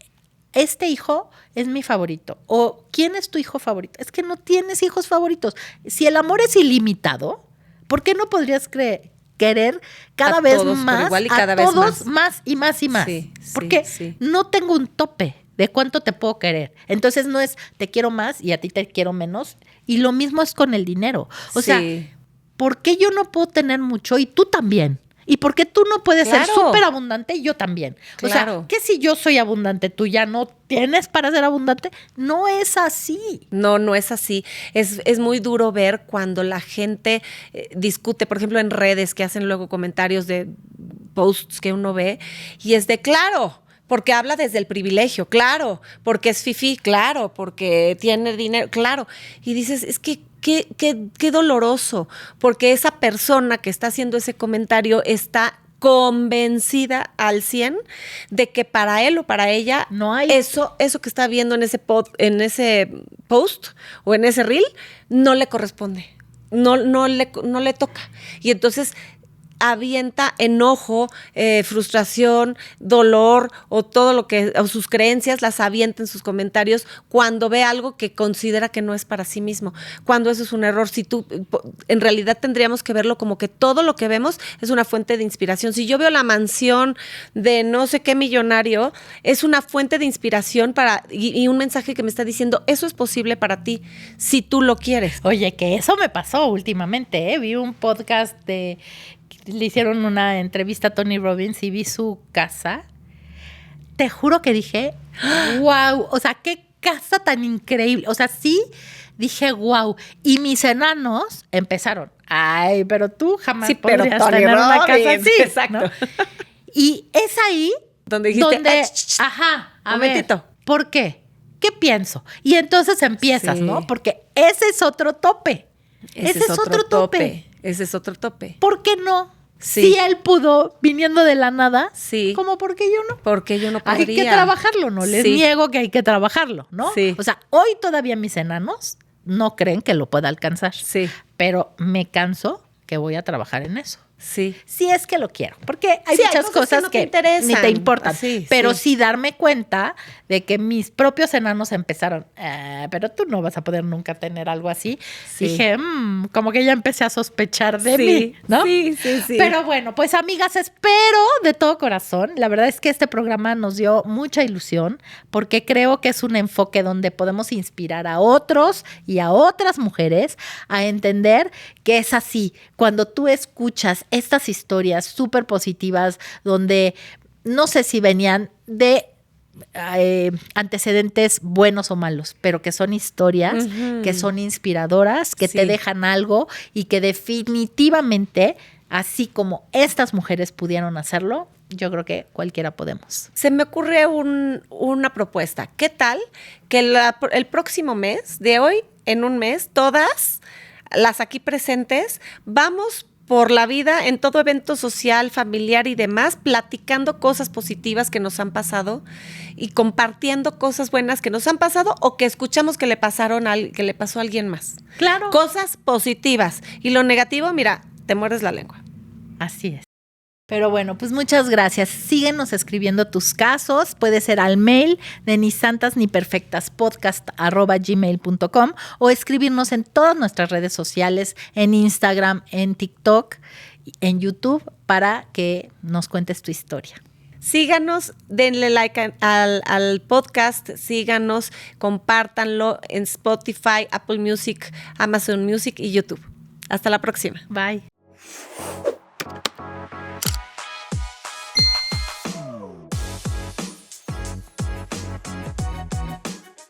este hijo es mi favorito. O, ¿quién es tu hijo favorito? Es que no tienes hijos favoritos. Si el amor es ilimitado, ¿por qué no podrías querer cada vez más igual y cada vez más y más y más? Sí, porque no tengo un tope de cuánto te puedo querer. Entonces no es te quiero más y a ti te quiero menos. Y lo mismo es con el dinero. O sea, ¿por qué yo no puedo tener mucho y tú también? ¿Y por qué tú no puedes ser súper abundante y yo también? Claro. O sea, ¿qué si yo soy abundante, tú ya no tienes para ser abundante? No es así. No es así. Es muy duro ver cuando la gente discute, por ejemplo, en redes que hacen luego comentarios de posts que uno ve y es de claro, porque habla desde el privilegio, claro, porque es fifí, claro, porque tiene dinero, claro. Y dices, es que qué doloroso, porque esa persona que está haciendo ese comentario está convencida al 100 de que para él o para ella no hay eso que está viendo en ese post o en ese reel no le corresponde, no le toca. Y entonces avienta enojo, frustración, dolor o todo lo que, o sus creencias las avienta en sus comentarios cuando ve algo que considera que no es para sí mismo. Cuando eso es un error, si tú, en realidad tendríamos que verlo como que todo lo que vemos es una fuente de inspiración. Si yo veo la mansión de no sé qué millonario, es una fuente de inspiración y un mensaje que me está diciendo, eso es posible para ti, si tú lo quieres. Oye, que eso me pasó últimamente, ¿eh? Vi un podcast le hicieron una entrevista a Tony Robbins y vi su casa. Te juro que dije, wow, o sea, qué casa tan increíble. O sea, sí, dije, wow. Y mis enanos empezaron, ay, pero tú jamás podrías tener una casa así. Exacto. ¿No? Y es ahí donde dijiste, ajá, a momentito. ver, ¿por qué? ¿Qué pienso? Y entonces empiezas, sí. ¿no? Porque ese es otro tope. Ese es otro tope. Ese es otro tope. ¿Por qué no? Sí. Si él pudo viniendo de la nada, sí. ¿cómo por qué yo no? Porque yo no podría. Hay que trabajarlo, no les niego que hay que trabajarlo, ¿no? Sí. O sea, hoy todavía mis enanos no creen que lo pueda alcanzar. Sí. Pero me canso que voy a trabajar en eso. Sí. Si es que lo quiero. Porque hay muchas cosas que no te ni te importan. Sí, pero sí darme cuenta de que mis propios enanos empezaron, pero tú no vas a poder nunca tener algo así. Sí. Dije, como que ya empecé a sospechar de mí, ¿no? Sí. Pero bueno, pues amigas, espero de todo corazón. La verdad es que este programa nos dio mucha ilusión porque creo que es un enfoque donde podemos inspirar a otros y a otras mujeres a entender que es así. Cuando tú escuchas estas historias súper positivas donde no sé si venían de antecedentes buenos o malos, pero que son historias, que son inspiradoras, que te dejan algo y que definitivamente, así como estas mujeres pudieron hacerlo, yo creo que cualquiera podemos. Se me ocurre una propuesta. ¿Qué tal que el próximo mes, de hoy en un mes, todas las aquí presentes, vamos por la vida en todo evento social, familiar y demás, platicando cosas positivas que nos han pasado y compartiendo cosas buenas que nos han pasado o que escuchamos que le pasó a alguien más? Claro. Cosas positivas. Y lo negativo, mira, te muerdes la lengua. Así es. Pero bueno, pues muchas gracias. Síguenos escribiendo tus casos. Puede ser al mail de nisantasniperfectaspodcast@gmail.com o escribirnos en todas nuestras redes sociales, en Instagram, en TikTok, en YouTube, para que nos cuentes tu historia. Síganos, denle like al podcast, síganos, compártanlo en Spotify, Apple Music, Amazon Music y YouTube. Hasta la próxima. Bye.